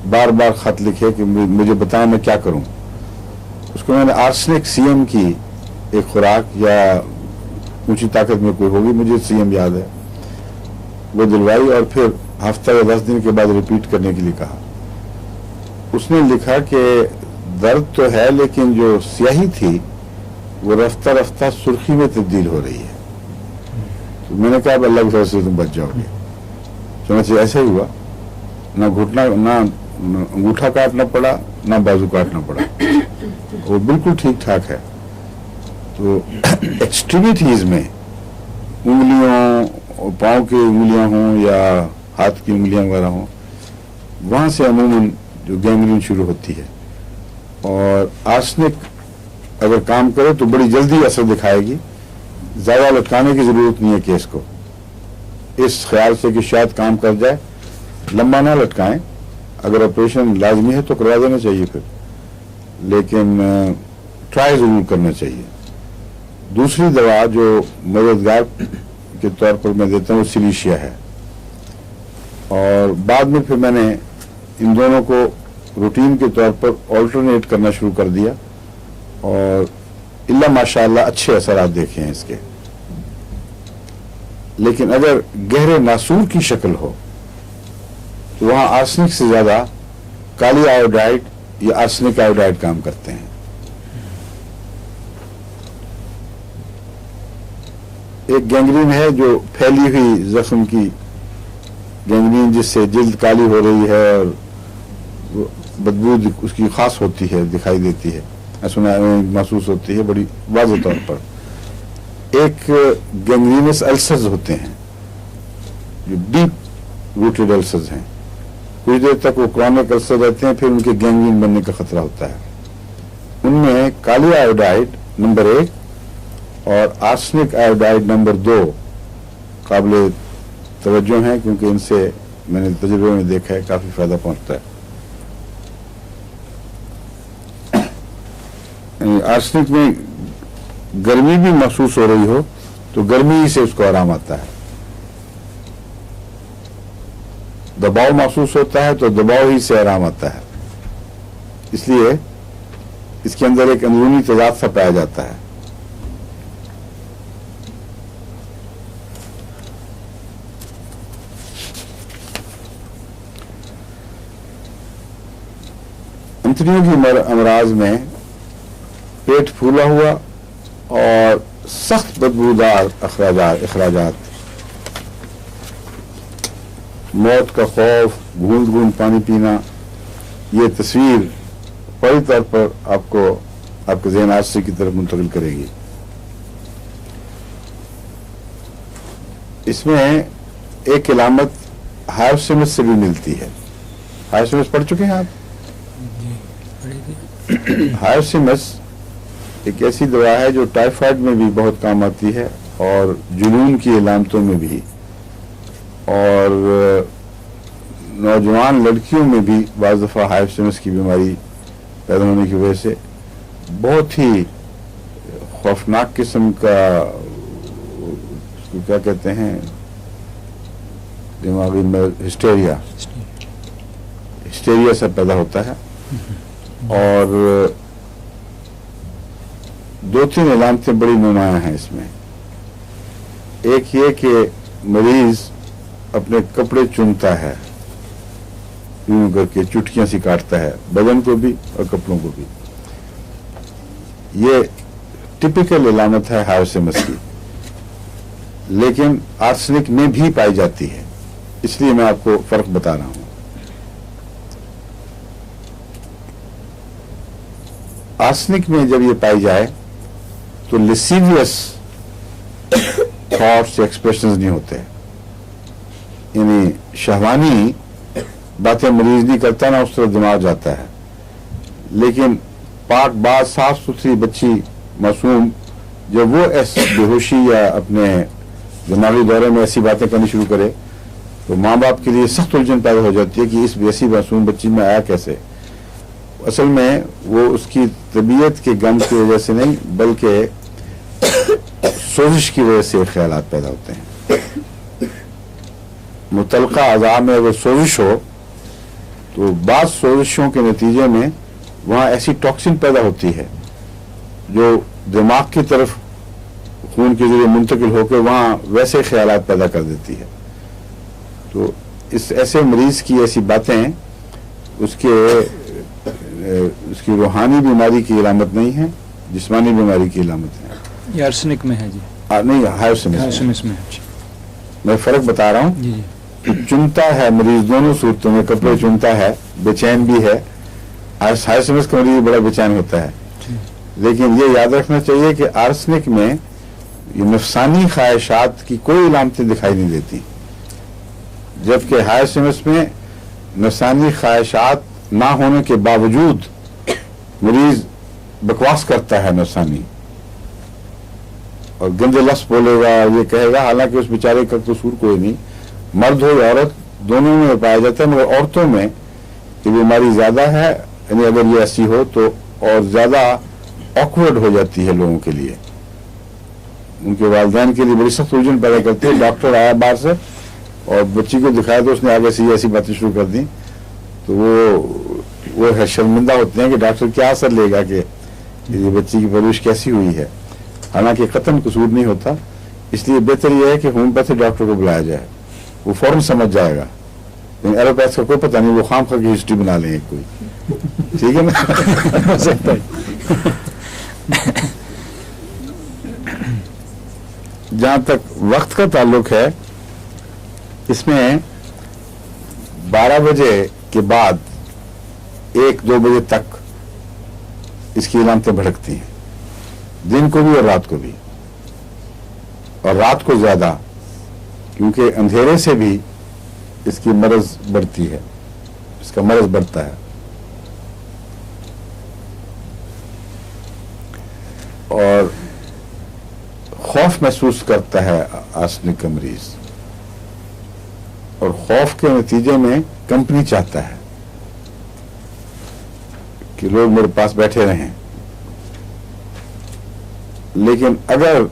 बार बार खत लिखे कि मुझे बताएं मैं क्या करूं। उसको मैंने आर्सेनिक सीएम की एक खुराक या ऊंची ताकत में कोई होगी, मुझे सीएम याद है, वो दिलवाई, और फिर हफ्ता या 10 दिन के बाद रिपीट करने के लिए कहा। उसने लिखा कि दर्द तो है, लेकिन जो स्याही थी वो रफ्ता रफ्ता सुर्खी में तब्दील हो रही है। तो मैंने कहा अल्लाह की फजल से तुम बच जाओगे। चुनांचे ऐसा ही हुआ, ना घुटना, ना अंगूठा काटना पड़ा, ना बाजू काटना पड़ा, वो बिल्कुल ठीक ठाक है। तो एक्सट्रीमिटीज में उंगलियों, पाँव की उंगलियां हों या हाथ की उंगलियां वगैरह हों, वहाँ से अमूमन जो गैंग्रीन शुरू होती है, और आर्सेनिक अगर काम करे तो बड़ी जल्दी असर दिखाएगी। ज़्यादा लटकाने की ज़रूरत नहीं है केस को, इस ख्याल से कि शायद काम कर जाए, लंबा ना लटकाएं। अगर ऑपरेशन लाजमी है तो करवा देना चाहिए फिर, लेकिन ट्राई ज़रूर करना चाहिए। दूसरी दवा जो मददगार के तौर पर मैं देता हूँ वो सिलीशिया है, और बाद में फिर मैंने इन दोनों को रूटीन के तौर पर ऑल्टरनेट करना शुरू कर दिया, और इल्ला माशाअल्लाह अच्छे असरात देखे हैं इसके। लेकिन अगर गहरे नासूर की शक्ल हो तो वहां आर्सेनिक से ज्यादा काली आयोडाइड या आर्सेनिक आयोडाइड काम करते हैं। एक गैंग्रीन है जो फैली हुई जख्म की गैंग्रीन, जिससे जिल्द काली हो रही है और बदबू उसकी खास होती है, दिखाई देती है, सुना महसूस होती है बड़ी वाज़ेह तौर पर। एक गैंग्रीनस अल्सर्स होते हैं जो डीप रूटेड अल्सर्स हैं, कुछ देर तक वो क्रॉनिक अल्सर रहते हैं, फिर उनके गैंग्रीन बनने का खतरा होता है। उनमें काली आयोडाइड नंबर 1 और आर्सेनिक आयोडाइड नंबर 2 काबिल तवज्जो हैं, क्योंकि इनसे मैंने तजुर्बे में देखा है काफी फायदा पहुंचता है। आर्सेनिक में गर्मी भी महसूस हो रही हो तो गर्मी ही से उसको आराम आता है, दबाव महसूस होता है तो दबाव ही से आराम आता है, इसलिए इसके अंदर एक अंदरूनी तजाद सा पाया जाता है। अंतड़ियों की अमराज में पेट फूला हुआ और सख्त बदबूदार अखराजात, मौत का खौफ, गूंद गूंद पानी पीना, ये तस्वीर फौरी तौर पर आपको आपके ज़हन हादसे की तरफ मुंतकिल करेगी। इसमें एक इलामत हायोसिमस से भी मिलती है। हायोसिमस पढ़ चुके हैं आप? हायोसिमस एक ऐसी दवा है जो टाइफाइड में भी बहुत काम आती है और जुनून की इलामतों में भी, और नौजवान लड़कियों में भी बाज़ दफ़ा हायोसिमस की बीमारी पैदा होने की वजह से बहुत ही खौफनाक किस्म का, उसको क्या कहते हैं दिमागी में, हिस्टेरिया सा पैदा होता है। और 2-3 इलामतें बड़ी नुमायां हैं इसमें। एक ये कि मरीज अपने कपड़े चुनता है, यूं करके चुटकियां सी काटता है, बदन को भी और कपड़ों को भी। ये टिपिकल इलामत है हायोसिमस की, लेकिन आर्सेनिक में भी पाई जाती है, इसलिए मैं आपको फर्क बता रहा हूं। आर्सेनिक में जब ये पाई जाए तो लिसीवियस थॉट्स एक्सप्रेशंस नहीं होते, यानी शहवानी बातें मरीज नहीं करता, ना उस तरफ दिमाग जाता है। लेकिन पाक बात साफ सुथरी बच्ची मासूम जब वो ऐसी बेहोशी या अपने दिमागी दौरे में ऐसी बातें करनी शुरू करे तो माँ बाप के लिए सख्त उलझन पैदा हो जाती है कि इस ऐसी मासूम बच्ची में आया कैसे। असल में वो उसकी तबीयत के गम की वजह से नहीं बल्कि सोजिश की वजह से ख्यालात पैदा होते हैं। मुतलका अज़ा में अगर सोजिश हो तो बाद सोजिशों के नतीजे में वहाँ ऐसी टॉक्सिन पैदा होती है जो दिमाग की तरफ खून के जरिए मुंतकिल होकर वहाँ वैसे ख्यालात पैदा कर देती है। तो इस ऐसे मरीज की ऐसी बातें उसकी रूहानी बीमारी की इलामत नहीं है, जिस्मानी बीमारी की इलामत है। ये आर्सेनिक में है जी? नहीं, हायोसिमस में। मैं फर्क बता रहा हूँ कि चुनता है मरीज दोनों सूरतों में, कपड़े चुनता है, बेचैन भी है। हायोसिमस का मरीज बड़ा बेचैन होता है, लेकिन ये याद रखना चाहिए कि आर्सेनिक में ये नफसानी ख्वाहिशात की कोई इलामतें दिखाई नहीं देती, जबकि हायोसिमस में नफसानी ख्वाहिशात ना होने के बावजूद मरीज बकवास करता है नफसानी, और गंदे लफ्ज़ बोलेगा, ये कहेगा, हालांकि उस बेचारे का कसूर कोई नहीं, मर्द हो या औरत दोनों में पाया जाता है। मगर औरतों में ये बीमारी ज्यादा है, यानी अगर ये ऐसी हो तो और ज्यादा ऑकवर्ड हो जाती है लोगों के लिए, उनके वालिदैन के लिए बड़ी सख्त उलझन पैदा करती है। डॉक्टर आया बाहर से और बच्ची को दिखाया तो उसने आगे से ऐसी बातें शुरू कर दी, तो वो है शर्मिंदा होते हैं कि डॉक्टर क्या असर लेगा कि ये बच्ची की परवरिश कैसी हुई है, हालांकि कतन कसूर नहीं होता। इसलिए बेहतर यह है कि होम्योपैथिक डॉक्टर को बुलाया जाए, वो फौरन समझ जाएगा। लेकिन एलोपैथ का कोई पता नहीं, वो खाम खा की हिस्ट्री बना लेंगे कोई, ठीक है ना। जहां तक वक्त का ताल्लुक है, इसमें 12 बजे के बाद 1-2 बजे तक इसकी अलामतें भड़कती हैं, दिन को भी और रात को भी, और रात को ज्यादा, क्योंकि अंधेरे से भी इसकी मरज बढ़ती है, इसका मरज बढ़ता है। और खौफ महसूस करता है आर्सेनिक का मरीज, और खौफ के नतीजे में कंपनी चाहता है कि लोग मेरे पास बैठे रहें। लेकिन अगर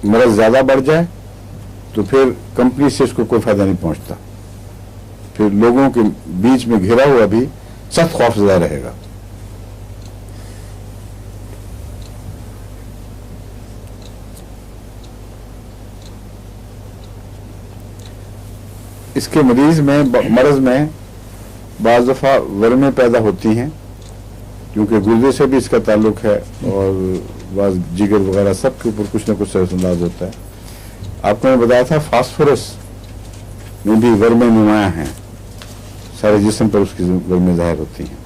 मरज ज्यादा बढ़ जाए तो फिर कंपनी से इसको कोई फायदा नहीं पहुंचता, फिर लोगों के बीच में घिरा हुआ भी सख्त खौफजदा रहेगा। इसके मरीज में मरज में बाज़ दफ़ा वर्में पैदा होती हैं, क्योंकि गुर्दे से भी इसका ताल्लुक है और बाज़ जिगर वगैरह सब के ऊपर कुछ न कुछ असरअंदाज होता है। आपको मैं बताया था फास्फोरस में भी वर्में नुमायां हैं, सारे जिस्म पर उसकी वर्में ज़ाहिर होती हैं।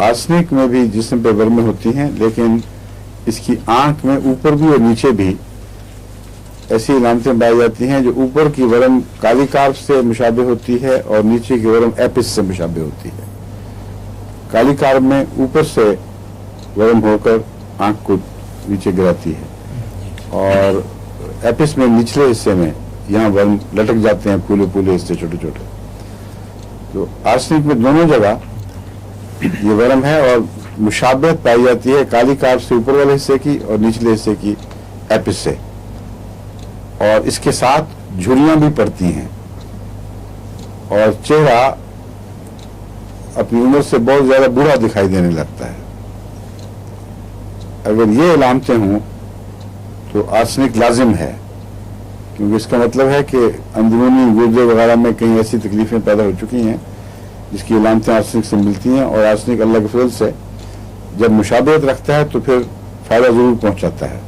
आर्सेनिक में भी जिस्म पर वर्में होती हैं, लेकिन इसकी आंख में ऊपर भी और नीचे भी ऐसी अलामतें पाई जाती हैं जो ऊपर की वर्म काली कार्ब से मुशाबे होती है और नीचे की वर्म एपिस से मुशाबे होती है। काली कार्ब में ऊपर से वर्म होकर आंख को नीचे गिराती है, और एपिस में निचले हिस्से में यहाँ वर्म लटक जाते हैं, फूले फूले हिस्से छोटे छोटे। तो आर्सेनिक में दोनों जगह ये वर्म है और मुशाबहत पाई जाती है काली कार्ब से ऊपर वाले हिस्से की और निचले हिस्से की एपिस से, और इसके साथ झुर्रियां भी पड़ती हैं, और चेहरा अपनी उम्र से बहुत ज्यादा बूढ़ा दिखाई देने लगता है। अगर ये अलामतें हों तो आर्सेनिक लाजिम है, क्योंकि इसका मतलब है कि अंदरूनी गुर्दे वगैरह में कहीं ऐसी तकलीफें पैदा हो चुकी हैं जिसकी अलामतें आर्सेनिक से मिलती हैं, और आर्सेनिक अल्लाह के फजल से जब मुशाबहत रखता है तो फिर फायदा जरूर पहुंचाता है।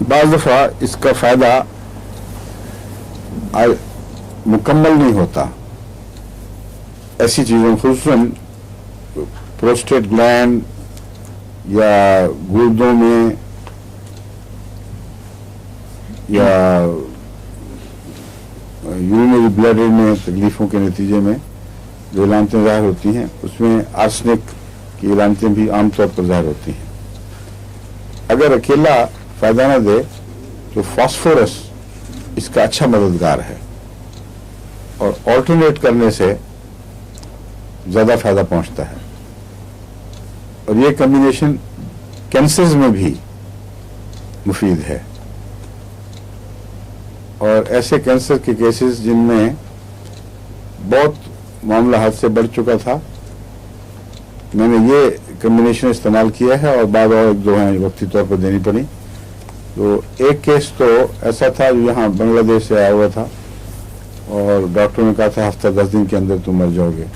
बाज़ दफ़ा इसका फायदा मुकम्मल नहीं होता, ऐसी चीज़ों खुसूसन प्रोस्टेट ग्लैंड या गुर्दों में या यूरिनरी ब्लैडर में तकलीफ़ों के नतीजे में जो अलामतें ज़ाहिर होती हैं, उसमें आर्सेनिक की अलामतें भी आमतौर पर ज़ाहिर होती हैं। अगर अकेला फायदा न दे तो फास्फोरस इसका अच्छा मददगार है, और ऑल्टरनेट करने से ज्यादा फायदा पहुंचता है। और ये कॉम्बिनेशन कैंसर्स में भी मुफीद है, और ऐसे कैंसर के केसेस जिनमें बहुत मामला हद से बढ़ चुका था, मैंने ये कॉम्बिनेशन इस्तेमाल किया है, और बाद और 1-2 हैं वक्ती तौर पर देनी पड़ी। तो एक केस तो ऐसा था जो यहाँ बांग्लादेश से आया हुआ था, और डॉक्टर ने कहा था हफ्ता 10 दिन के अंदर तुम मर जाओगे,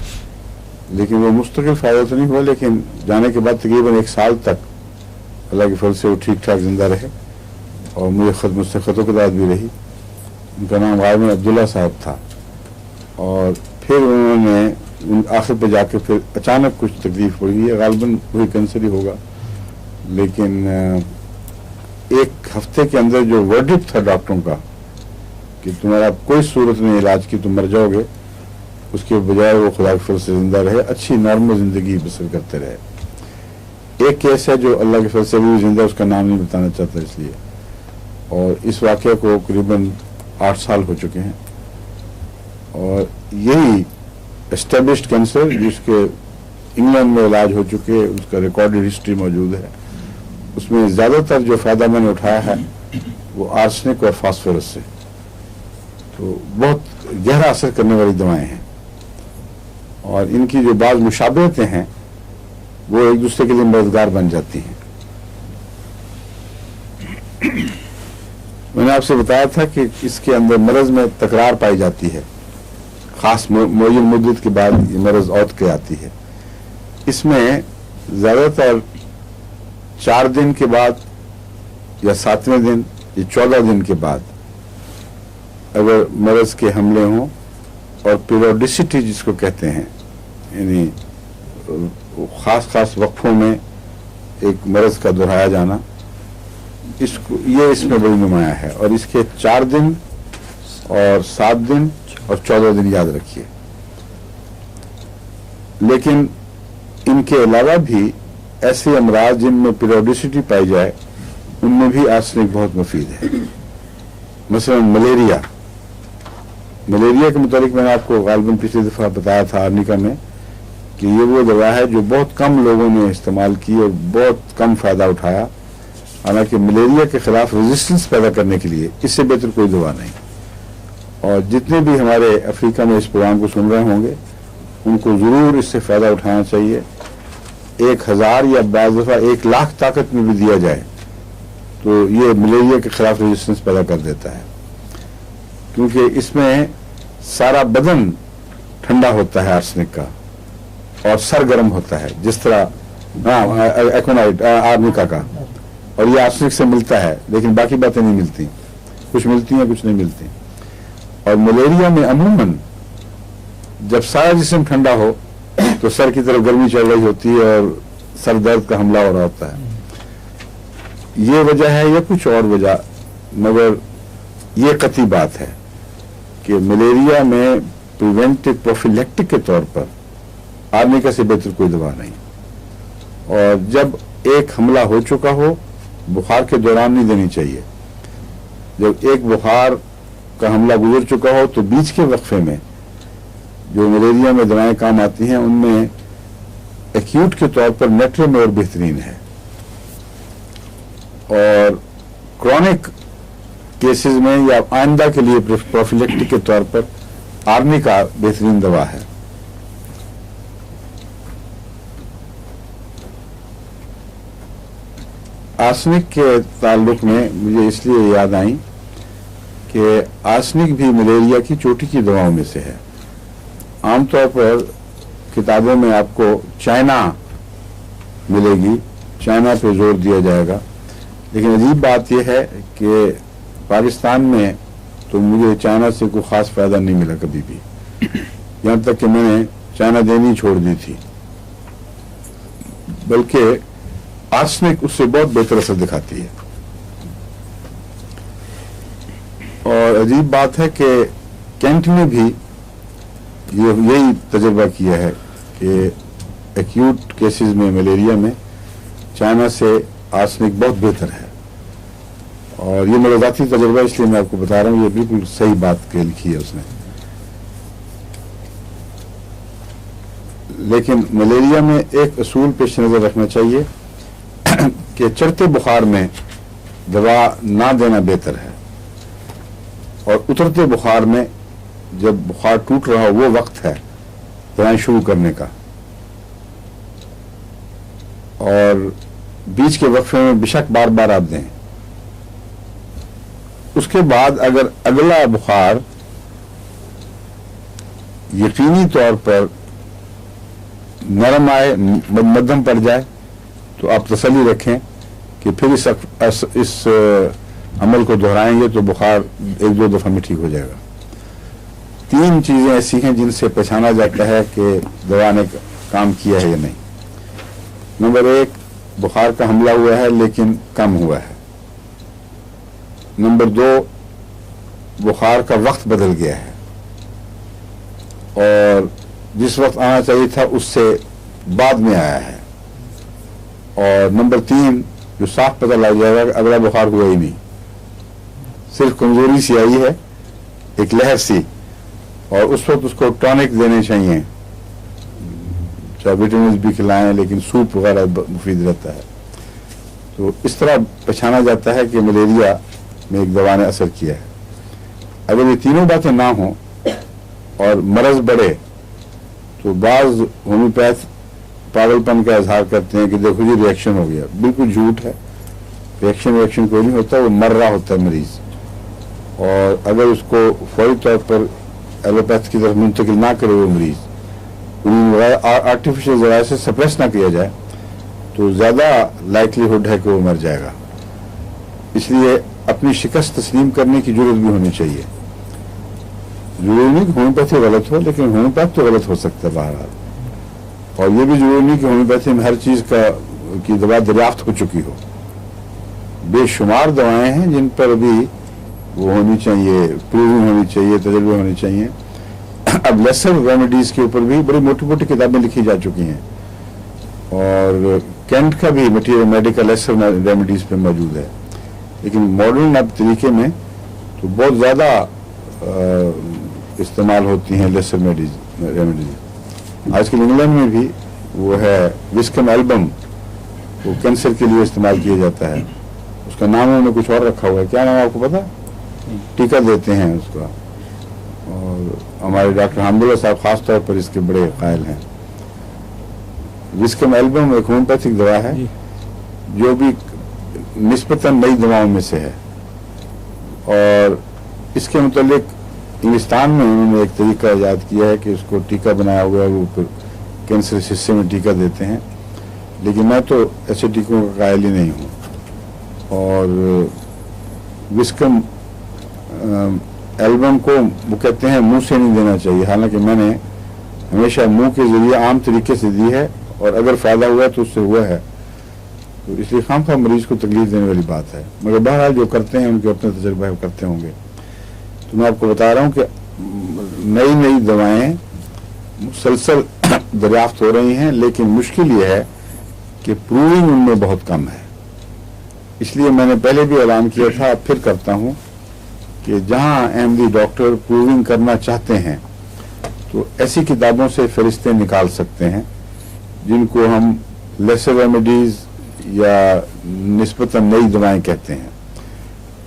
लेकिन वो मुस्तकिल फायदा तो नहीं हुआ, लेकिन जाने के बाद तकरीबन 1 साल तक अल्लाह के फजल से वो ठीक ठाक जिंदा रहे, और मुझे मुझसे खतोकदाद भी रही। उनका नाम गालिबन अब्दुल्ला साहब था, और फिर उन्होंने आखिर पे जाके फिर अचानक कुछ तकलीफ पड़ी है, गालिबन वही कैंसर ही होगा, लेकिन 1 हफ्ते के अंदर जो वर्डिक्ट था डॉक्टरों का कि तुम्हारा कोई सूरत नहीं इलाज की, तुम मर जाओगे, उसके बजाय वो खुदा के फजल से जिंदा रहे, अच्छी नॉर्मल जिंदगी बसर करते रहे। एक केस है जो अल्लाह के फजल से भी जिंदा, उसका नाम नहीं बताना चाहता इसलिए, और इस वाक़े को करीबन 8 साल हो चुके हैं, और यही एस्टेब्लिश्ड कैंसर जिसके इंग्लैंड में इलाज हो चुके, उसका रिकॉर्डेड हिस्ट्री मौजूद है, उसमें ज़्यादातर जो फ़ायदा मैंने उठाया है वो आर्सेनिक और फास्फोरस से। तो बहुत गहरा असर करने वाली दवाएं हैं, और इनकी जो बाज़ मुशाबहतें हैं वो एक दूसरे के लिए मददगार बन जाती हैं। मैंने आपसे बताया था कि इसके अंदर मरज में तकरार पाई जाती है, खास मुअय्यन मुद्दत के बाद ये मरज औद के आती है। इसमें ज़्यादातर 4 दिन के बाद या 7वें दिन या 14 दिन के बाद अगर मरज़ के हमले हों और पीरियोडिसिटी जिसको कहते हैं, यानी ख़ास वक्फों में एक मरज़ का दोहराया जाना, इसको ये इसमें बड़ी नुमाया है। और इसके 4 दिन और 7 दिन और 14 दिन याद रखिए। लेकिन इनके अलावा भी ऐसे अमराज जिनमें पीरियोडिसिटी पाई जाए, उनमें भी आर्सेनिक बहुत मुफीद है। मसलन मलेरिया के मुताबिक मैंने आपको गालिबन पिछली दफ़ा बताया था आर्निका में कि ये वो दवा है जो बहुत कम लोगों ने इस्तेमाल की और बहुत कम फ़ायदा उठाया। हालांकि मलेरिया के ख़िलाफ़ रेजिस्टेंस पैदा करने के लिए इससे बेहतर कोई दवा नहीं। और जितने भी हमारे अफ्रीका में इस प्रोग्राम को सुन रहे होंगे, उनको ज़रूर इससे फ़ायदा उठाना चाहिए। 1000 या बाज़ दफ़ा 1,00,000 ताकत में भी दिया जाए तो ये मलेरिया के ख़िलाफ़ रेजिस्टेंस पैदा कर देता है, क्योंकि इसमें सारा बदन ठंडा होता है आर्सेनिक का और सर गर्म होता है, जिस तरह एकोनाइट आर्निका का। और ये आर्सेनिक से मिलता है, लेकिन बाकी बातें नहीं मिलती, कुछ मिलती हैं कुछ नहीं मिलती। और मलेरिया में अमूमन जब सारा जिस्म ठंडा हो तो सर की तरफ गर्मी चल रही होती है और सर दर्द का हमला हो रहा होता है। ये वजह है या कुछ और वजह, मगर ये कतई बात है कि मलेरिया में प्रिवेंटिव प्रोफिलैक्टिक के तौर पर आर्निका से बेहतर कोई दवा नहीं। और जब एक हमला हो चुका हो, बुखार के दौरान नहीं देनी चाहिए। जब एक बुखार का हमला गुजर चुका हो तो बीच के वक्फे में जो मलेरिया में दवाएं काम आती हैं, उनमें एक्यूट के तौर पर नेट्रोमेर बेहतरीन है और क्रॉनिक केसेस में या आइंदा के लिए प्रोफिलेक्टिक के तौर पर आर्निका बेहतरीन दवा है। आर्सेनिक के ताल्लुक में मुझे इसलिए याद आई कि आर्सेनिक भी मलेरिया की चोटी की दवाओं में से है। आमतौर पर किताबों में आपको चाइना मिलेगी, चाइना पे जोर दिया जाएगा, लेकिन अजीब बात यह है कि पाकिस्तान में तो मुझे चाइना से कोई ख़ास फ़ायदा नहीं मिला कभी भी, यहाँ तक कि मैंने चाइना देनी छोड़ दी थी। बल्कि आर्सेनिक उससे बहुत बेहतर असर दिखाती है। और अजीब बात है कि कैंट ने भी यही तजुर्बा किया है कि एक्यूट केसेस में मलेरिया में चाइना से आर्सेनिक बहुत बेहतर है। और ये मेरा ज़ाती तजुर्बा, इसलिए मैं आपको बता रहा हूँ, ये बिल्कुल सही बात के लिखी है उसने। लेकिन मलेरिया में एक असूल पेश नज़र रखना चाहिए कि चढ़ते बुखार में दवा ना देना बेहतर है, और उतरते बुखार में जब बुखार टूट रहा हो वो वक्त है दवाएं शुरू करने का। और बीच के वक्फे में बेशक बार बार आप दें। उसके बाद अगर अगला बुखार यकीनी तौर पर नरम आए, मध्यम पड़ जाए, तो आप तसल्ली रखें कि फिर इस अमल को दोहराएंगे तो बुखार 1-2 दफा में ठीक हो जाएगा। 3 चीजें ऐसी हैं जिनसे पहचाना जाता है कि दवा ने काम किया है या नहीं। नंबर 1, बुखार का हमला हुआ है लेकिन कम हुआ है। नंबर 2, बुखार का वक्त बदल गया है और जिस वक्त आना चाहिए था उससे बाद में आया है। और नंबर 3, जो साफ पता लग जाएगा कि अगला बुखार हुआ ही नहीं, सिर्फ कमजोरी सी आई है, एक लहर सी, और उस वक्त उसको टॉनिक देने चाहिए, चाहे विटामिन भी खिलाएं, लेकिन सूप वगैरह मुफीद रहता है। तो इस तरह पहचाना जाता है कि मलेरिया में एक दवा ने असर किया है। अगर ये तीनों बातें ना हों और मरज बढ़े तो बाज होम्योपैथ पागलपन का इजहार करते हैं कि देखो जी रिएक्शन हो गया। बिल्कुल झूठ है, रिएक्शन कोई नहीं होता, वो मर रहा होता है मरीज। और अगर उसको फौरी तौर पर एलोपैथ की तरफ मुंतकिल ना करे वो मरीज, आर्टिफिशियल जराए से सप्रेस ना किया जाए, तो ज़्यादा लाइकलीहुड है कि वो मर जाएगा। इसलिए अपनी शिकस्त तस्लीम करने की जरूरत भी होनी चाहिए। जरूरी नहीं कि होम्योपैथी गलत हो, लेकिन होम्योपैथ तो गलत हो सकता है बहरहाल। और ये भी जरूरी नहीं कि होम्योपैथी में हर चीज की दवा दरियाफ्त हो चुकी हो। बेशुमार दवाएं हैं जिन पर अभी वो होनी चाहिए, प्रूविंग होनी चाहिए, तजर्बे होने चाहिए। अब लेसर रेमेडीज के ऊपर भी बड़ी मोटी मोटी किताबें लिखी जा चुकी हैं, और कैंट का भी मटीरियल मेडिकल लेसर रेमेडीज पे मौजूद है। लेकिन मॉडर्न अब तरीके में तो बहुत ज़्यादा इस्तेमाल होती हैं लेसर रेमेडीज। आजकल इंग्लैंड में भी वो है विस्कम एल्बम, वो कैंसर के लिए इस्तेमाल किया जाता है। उसका नाम उन्होंने कुछ और रखा हुआ है, क्या नाम है आपको पता? टीका देते हैं उसका, और हमारे डॉक्टर हमदुल्ला साहब खास तौर पर इसके बड़े कायल हैं। विस्कम एल्बम एक होम्योपैथिक दवा है जो भी निस्बतन नई दवाओं में से है, और इसके मुतालिक इंग्लिस्तान में उन्होंने एक तरीका ईजाद किया है कि उसको टीका बनाया हुआ है, वो फिर कैंसर हिस्से में टीका देते हैं। लेकिन मैं तो ऐसे टीकों का कायल ही नहीं हूँ। और विस्कम एल्बम को वो कहते हैं मुंह से नहीं देना चाहिए, हालांकि मैंने हमेशा मुंह के जरिए आम तरीके से दी है, और अगर फायदा हुआ तो उससे हुआ है। तो इसलिए खामखा मरीज को तकलीफ देने वाली बात है, मगर बहरहाल जो करते हैं उनके अपने तजर्बा करते होंगे। तो मैं आपको बता रहा हूँ कि नई नई दवाएं मुसलसल दरियाफ्त हो रही हैं, लेकिन मुश्किल ये है कि प्रूविंग उनमें बहुत कम है। इसलिए मैंने पहले भी ऐलान किया था, अब फिर करता हूँ कि जहाँ अहमदी डॉक्टर प्रूविंग करना चाहते हैं तो ऐसी किताबों से फरिश्ते निकाल सकते हैं जिनको हम लेसर रेमेडीज या निस्बतन नई दवाएं कहते हैं।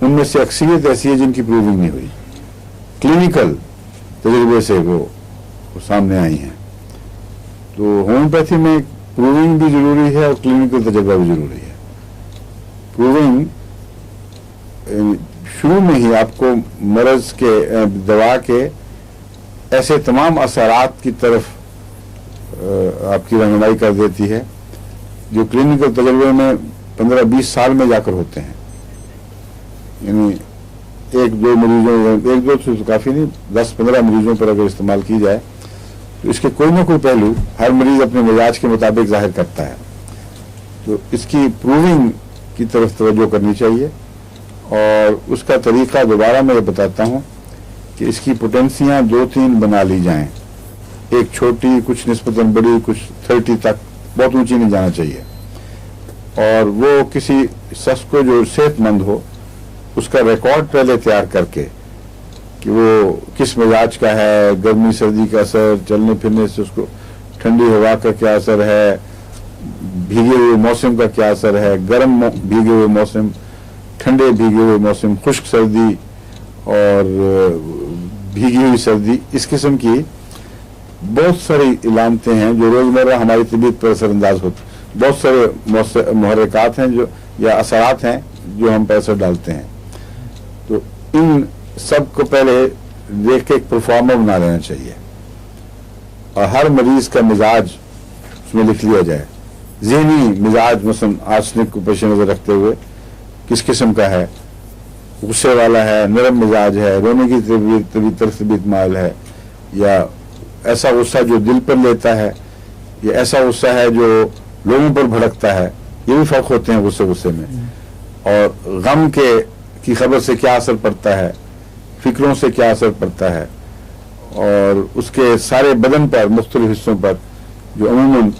उनमें से अक्सरियत ऐसी है जिनकी प्रूविंग नहीं हुई, क्लिनिकल तजुर्बे से वो सामने आई हैं। तो होम्योपैथी में प्रूविंग भी जरूरी है और क्लिनिकल तजुर्बा भी जरूरी है। प्रूविंग शुरू में ही आपको मर्ज के दवा के ऐसे तमाम असरात की तरफ आपकी रहनुमाई कर देती है जो क्लिनिकल तजुर्बे में 15-20 साल में जाकर होते हैं। यानी एक दो तो काफ़ी नहीं, 10-15 मरीजों पर अगर इस्तेमाल की जाए तो इसके कोई ना कोई पहलू हर मरीज अपने मिजाज के मुताबिक जाहिर करता है। तो इसकी प्रूविंग की तरफ तवज्जो करनी चाहिए, और उसका तरीका दोबारा मैं बताता हूँ कि इसकी पोटेंसियाँ 2-3 बना ली जाएं, एक छोटी, कुछ निस्बतन बड़ी, कुछ 30 तक, बहुत ऊंची नहीं जाना चाहिए। और वो किसी शख्स को जो सेहतमंद हो उसका रिकॉर्ड पहले तैयार करके कि वो किस मिजाज का है, गर्मी सर्दी का असर, चलने फिरने से उसको ठंडी हवा का क्या असर है, भीगे हुए मौसम का क्या असर है, गर्म भीगे हुए मौसम, ठंडे भीगे हुए मौसम, खुश्क सर्दी और भीगी हुई सर्दी, इस किस्म की बहुत सारी इलामतें हैं जो रोजमर्रा हमारी तबीयत पर असरअंदाज होती। बहुत सारे मुहर्रिकात हैं जो या असरात हैं जो हम पर असर डालते हैं। तो इन सब को पहले देख के एक परफॉर्मर बना लेना चाहिए, और हर मरीज का मिजाज उसमें लिख लिया जाए। ज़हनी मिजाज मसलन आर्सनिक को पेश नजर रखते हुए किस किस्म का है, गुस्से वाला है, नरम मिजाज है, रोने की तबीयत मायल है, या ऐसा गुस्सा जो दिल पर लेता है, या ऐसा गुस्सा है जो लोगों पर भड़कता है। ये भी फर्क होते हैं गुस्से में। और गम की खबर से क्या असर पड़ता है, फिक्रों से क्या असर पड़ता है, और उसके सारे बदन पर, मुख्तलिफ हिस्सों पर जो अमूमन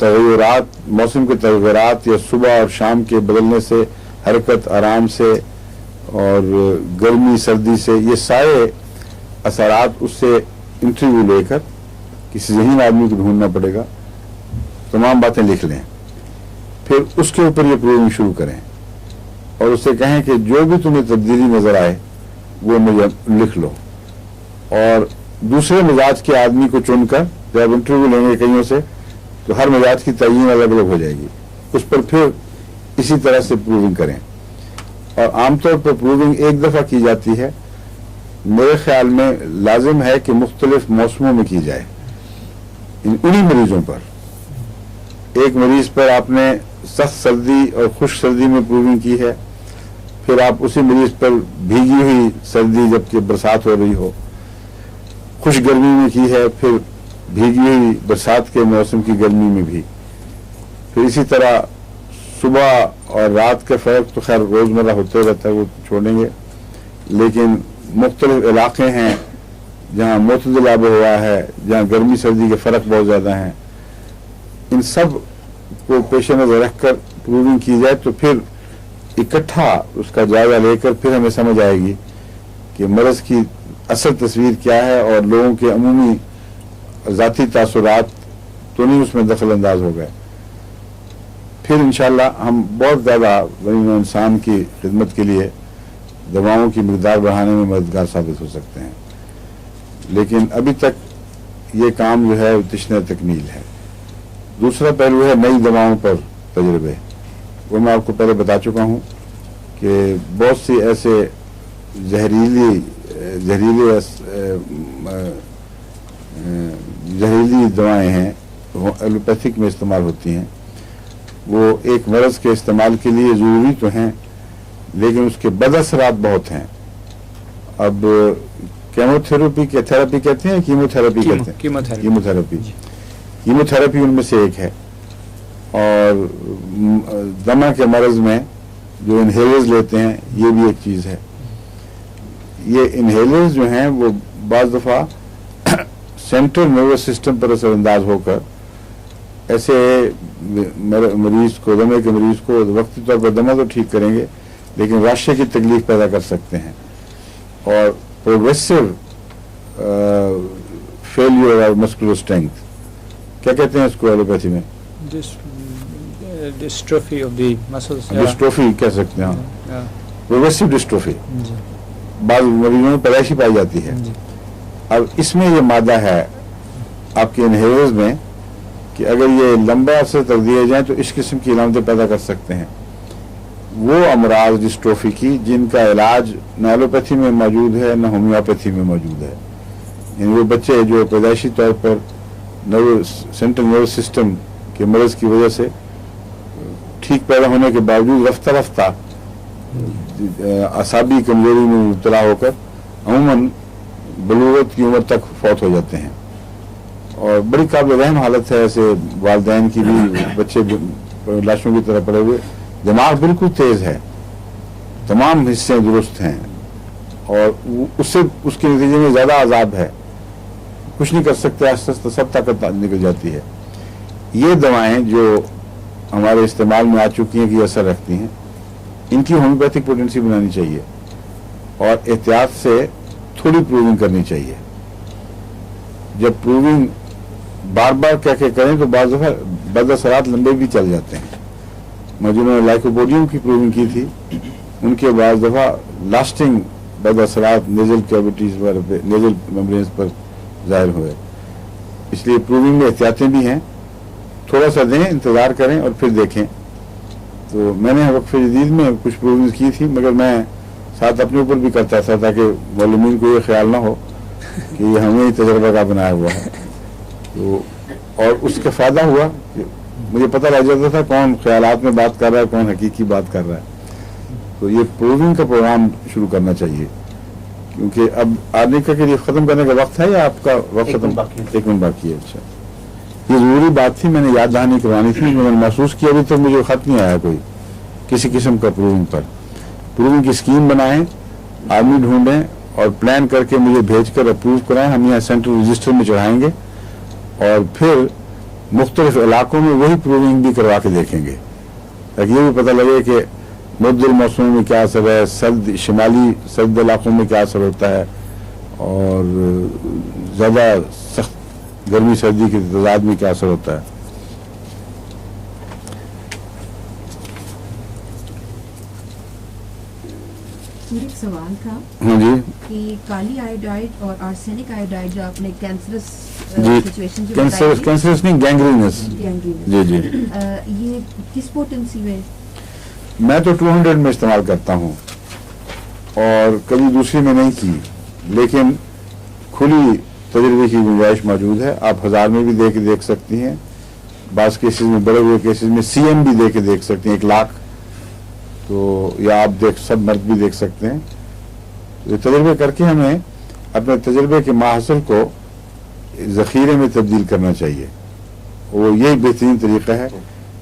तग़य्युरात, मौसम के तग़य्युरात या सुबह और शाम के बदलने से, हरकत आराम से और गर्मी सर्दी से, ये सारे असरात उससे इंटरव्यू लेकर किसी ज़हीन आदमी को ढूंढना पड़ेगा, तमाम बातें लिख लें, फिर उसके ऊपर ये प्रूविंग शुरू करें और उससे कहें कि जो भी तुम्हें तब्दीली नजर आए वो मुझे लिख लो। और दूसरे मिजाज के आदमी को चुनकर जब इंटरव्यू लेंगे कईयों से, तो हर मिजाज की तयीन अलग अलग हो जाएगी, उस पर फिर इसी तरह से प्रूविंग करें। और आमतौर पर प्रूविंग एक दफ़ा की जाती है, मेरे ख्याल में लाजिम है कि मुख्तलिफ मौसमों में की जाए। उन्हीं मरीजों पर, एक मरीज पर आपने सख्त सर्दी और खुश्क सर्दी में प्रूविंग की है, फिर आप उसी मरीज पर भीगी हुई सर्दी जबकि बरसात हो रही हो, खुश गर्मी में की है, फिर भीगी हुई बरसात के मौसम की गर्मी में भी, फिर इसी तरह सुबह और रात के फ़र्क तो खैर रोज़मर्रा होते रहता है, वो छोड़ेंगे, लेकिन मुख्तलिफ इलाके हैं जहाँ मुतदल आब हुआ है, जहाँ गर्मी सर्दी के फ़र्क बहुत ज़्यादा हैं, इन सब को पेश नज़र रख कर प्रूविंग की जाए तो फिर इकट्ठा उसका जायजा लेकर फिर हमें समझ आएगी कि मरज़ की असल तस्वीर क्या है और लोगों के अमूमी ज़ाती तासुरात तो नहीं उसमें दखल अंदाज हो गए। फिर इंशाअल्लाह हम बहुत ज़्यादा बनी इंसान की खिदमत के लिए दवाओं की मिकदार बढ़ाने में मददगार साबित हो सकते हैं, लेकिन अभी तक ये काम जो है तश्ने तकमील है। दूसरा पहलू है नई दवाओं पर तजर्बे। वो मैं आपको पहले बता चुका हूँ कि बहुत सी ऐसे जहरीली दवाएं हैं वो एलोपैथिक में इस्तेमाल होती हैं, वो एक मरज़ के इस्तेमाल के लिए ज़रूरी तो हैं लेकिन उसके बदअसरात बहुत हैं। अब केमोथेरेपी के थेरेपी कहते हैं, कीमोथेरेपी कहते हैं, कीमोथेरेपी उनमें से एक है। और दमा के मरज़ में जो इनहेलर्स लेते हैं ये भी एक चीज़ है। ये इनहेलर्स जो हैं वो बाज़ दफ़ा सेंट्रल नर्वस सिस्टम पर असरअंदाज होकर ऐसे मरीज़ को, दमे के मरीज़ को वक्ती तौर पर दमा तो ठीक करेंगे लेकिन राशे की तकलीफ पैदा कर सकते हैं और प्रोग्रेसिव फेलियर और मस्कुलर स्ट्रेंथ, क्या कहते हैं इसको एलोपैथी में? Dystrophy of the muscles, dystrophy कह सकते हैं, प्रोग्रेसिव डिस्ट्रोफी बाद मरीजों में पैदाइशी पाई जाती है। अब इसमें ये मादा है आपके इनहेलर्स में कि अगर ये लंबा अरसे तक दिए जाएं तो इस किस्म की अलामतें पैदा कर सकते हैं। वो अमराज डिस्ट्रोफी की जिनका इलाज न एलोपैथी में मौजूद है न होम्योपैथी में मौजूद है, यानी वो बच्चे जो पैदाइशी तौर पर सेंट्रल नर्वस सिस्टम के मर्ज़ की वजह से ठीक पैदा होने के बावजूद रफ्ता रफ्ता असाबी कमजोरी में मुब्तला होकर अमूमन बलूगत की उम्र तक फौत हो जाते हैं और बड़ी काबिल रहम हालत है। ऐसे वालिदैन की भी बच्चे लाशों की तरह पड़े हुए, दिमाग बिल्कुल तेज है, तमाम हिस्से दुरुस्त हैं और उससे उसके नतीजे में ज़्यादा अजाब है, कुछ नहीं कर सकते, आस्ते सब ताकत निकल जाती है। ये दवाएं जो हमारे इस्तेमाल में आ चुकी हैं कि असर रखती हैं, इनकी होम्योपैथिक पोटेंसी बनानी चाहिए और एहतियात से थोड़ी प्रूविंग करनी चाहिए। जब प्रूविंग बार बार कह के करें तो बाज़ दफ़ा बदअसरात लंबे भी चल जाते हैं। जिन्होंने लाइकोपोडियम की प्रूविंग की थी उनके बाज़ दफ़ा लास्टिंग बदअसरात नेजल कैविटीज़ पर, नेजल मेम्ब्रेन्स पर ज़ाहिर हुए। इसलिए प्रूविंग में एहतियातें भी हैं, थोड़ा सा दें, इंतज़ार करें और फिर देखें। तो मैंने वक्फ़े जदीद में कुछ प्रूविंग की थी मगर मैं साथ अपने ऊपर भी करता था ताकि मालूमीन को ये ख्याल ना हो कि ये हमें ही तजर्बा का बनाया हुआ है। तो और उसका फ़ायदा हुआ कि मुझे पता लग जाता था कौन ख्यालात में बात कर रहा है, कौन हकीकी बात कर रहा है। तो ये प्रूविंग का प्रोग्राम शुरू करना चाहिए क्योंकि अब आने के लिए ख़त्म करने का वक्त है या आपका वक्त ख़त्म? 1 मिनट बाकी है। अच्छा, ये ज़रूरी बात थी, मैंने याद दहानी करवानी थी, मैंने महसूस किया अभी तक मुझे ख़त नहीं आया कोई किसी किस्म का प्रूविंग पर। प्रूविंग की स्कीम बनाएं, आदमी ढूंढें और प्लान करके मुझे भेजकर अप्रूव कराएं, हम यहाँ सेंट्रल रजिस्टर में चढ़ाएंगे और फिर मुख्तलिफ इलाकों में वही प्रूविंग भी करवा के देखेंगे ताकि ये भी पता लगे कि मुद्दल मौसम में क्या असर है, सर्द शिमाली सर्द इलाकों में क्या असर होता है और ज़्यादा सख्त गर्मी सर्दी के तजाद में क्या असर होता है। एक सवाल था हाँ जी, कि काली आयोडाइड और आर्सेनिक आयोडाइड जो आपने कैंसरस जी, सिचुएशन जो कैंसरस नहीं, गैंग्रीनस। जी जी, ये किस पोटेंसी में? मैं तो 200 में इस्तेमाल करता हूँ और कभी दूसरी में नहीं की, लेकिन खुली तजर्बे की गुंजाइश मौजूद है। आप 1000 में भी दे के देख सकती हैं, बास केसेस में, बड़े हुए केसेस में CM भी दे के देख सकती हैं 1 लाख, तो या आप सब मर्द भी देख सकते हैं। तो तजर्बे करके हमें अपने तजर्बे के माहसल को ज़ख़ीरे में तब्दील करना चाहिए। वो यही बेहतरीन तरीका है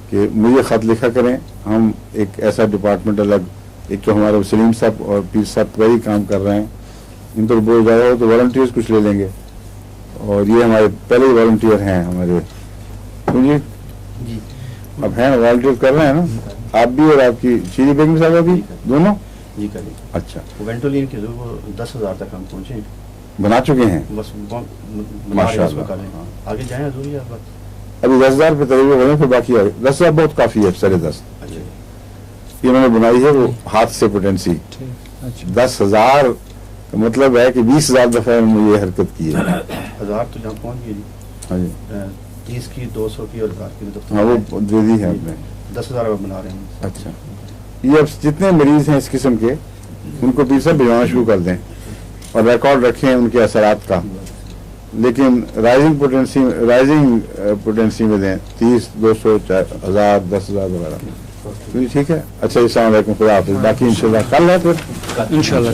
कि मुझे ख़त लिखा करें, हम एक ऐसा डिपार्टमेंट अलग, एक तो हमारे सलीम साहब और पीर साहब वही काम कर रहे हैं, इन पर बोझ ज़्यादा हो तो वॉलंटियर्स कुछ ले लेंगे, और ये हमारे पहले ही वॉलंटियर हैं हमारे, जी जी अब हैं वॉलंटियर कर रहे हैं ना, आप भी और आपकी शीरी बेगम साहब भी दोनों। जी करें। अच्छा, इवेंटुअली इनके जो वो 10,000 तक हम पहुँचे, बना चुके हैं बस माशाअल्लाह। आगे जाएं हजूर या बस। अभी 10,000 पे तरीके बने, फिर बाकी 10,000 बहुत काफ़ी है, 10.5 अच्छा ये उन्होंने बनाई है वो हाथ से पोटेंसी। अच्छा 10,000 का मतलब है कि 20,000 दफ़ा उन्होंने ये हरकत की है। 1000 तो जहाँ पहुँच गए जी, हाँ जी, 30 की 200 की और 1000 की तो हाँ वो दे दी है आपने। 10,000 बना रहे हैं। अच्छा, ये अब जितने मरीज हैं इस किस्म के, उनको पीर साहब भिजवाना शुरू कर दें और रिकॉर्ड रखें उनके असरात का, लेकिन राइजिंग पोटेंसी में दें 30, 200, 1000, 10,000 वगैरह। ठीक है, अच्छा, अस्सलाम वालेकुम, खुदा हाफिज़। बाकी इंशाल्लाह कल है फिर इंशाल्लाह।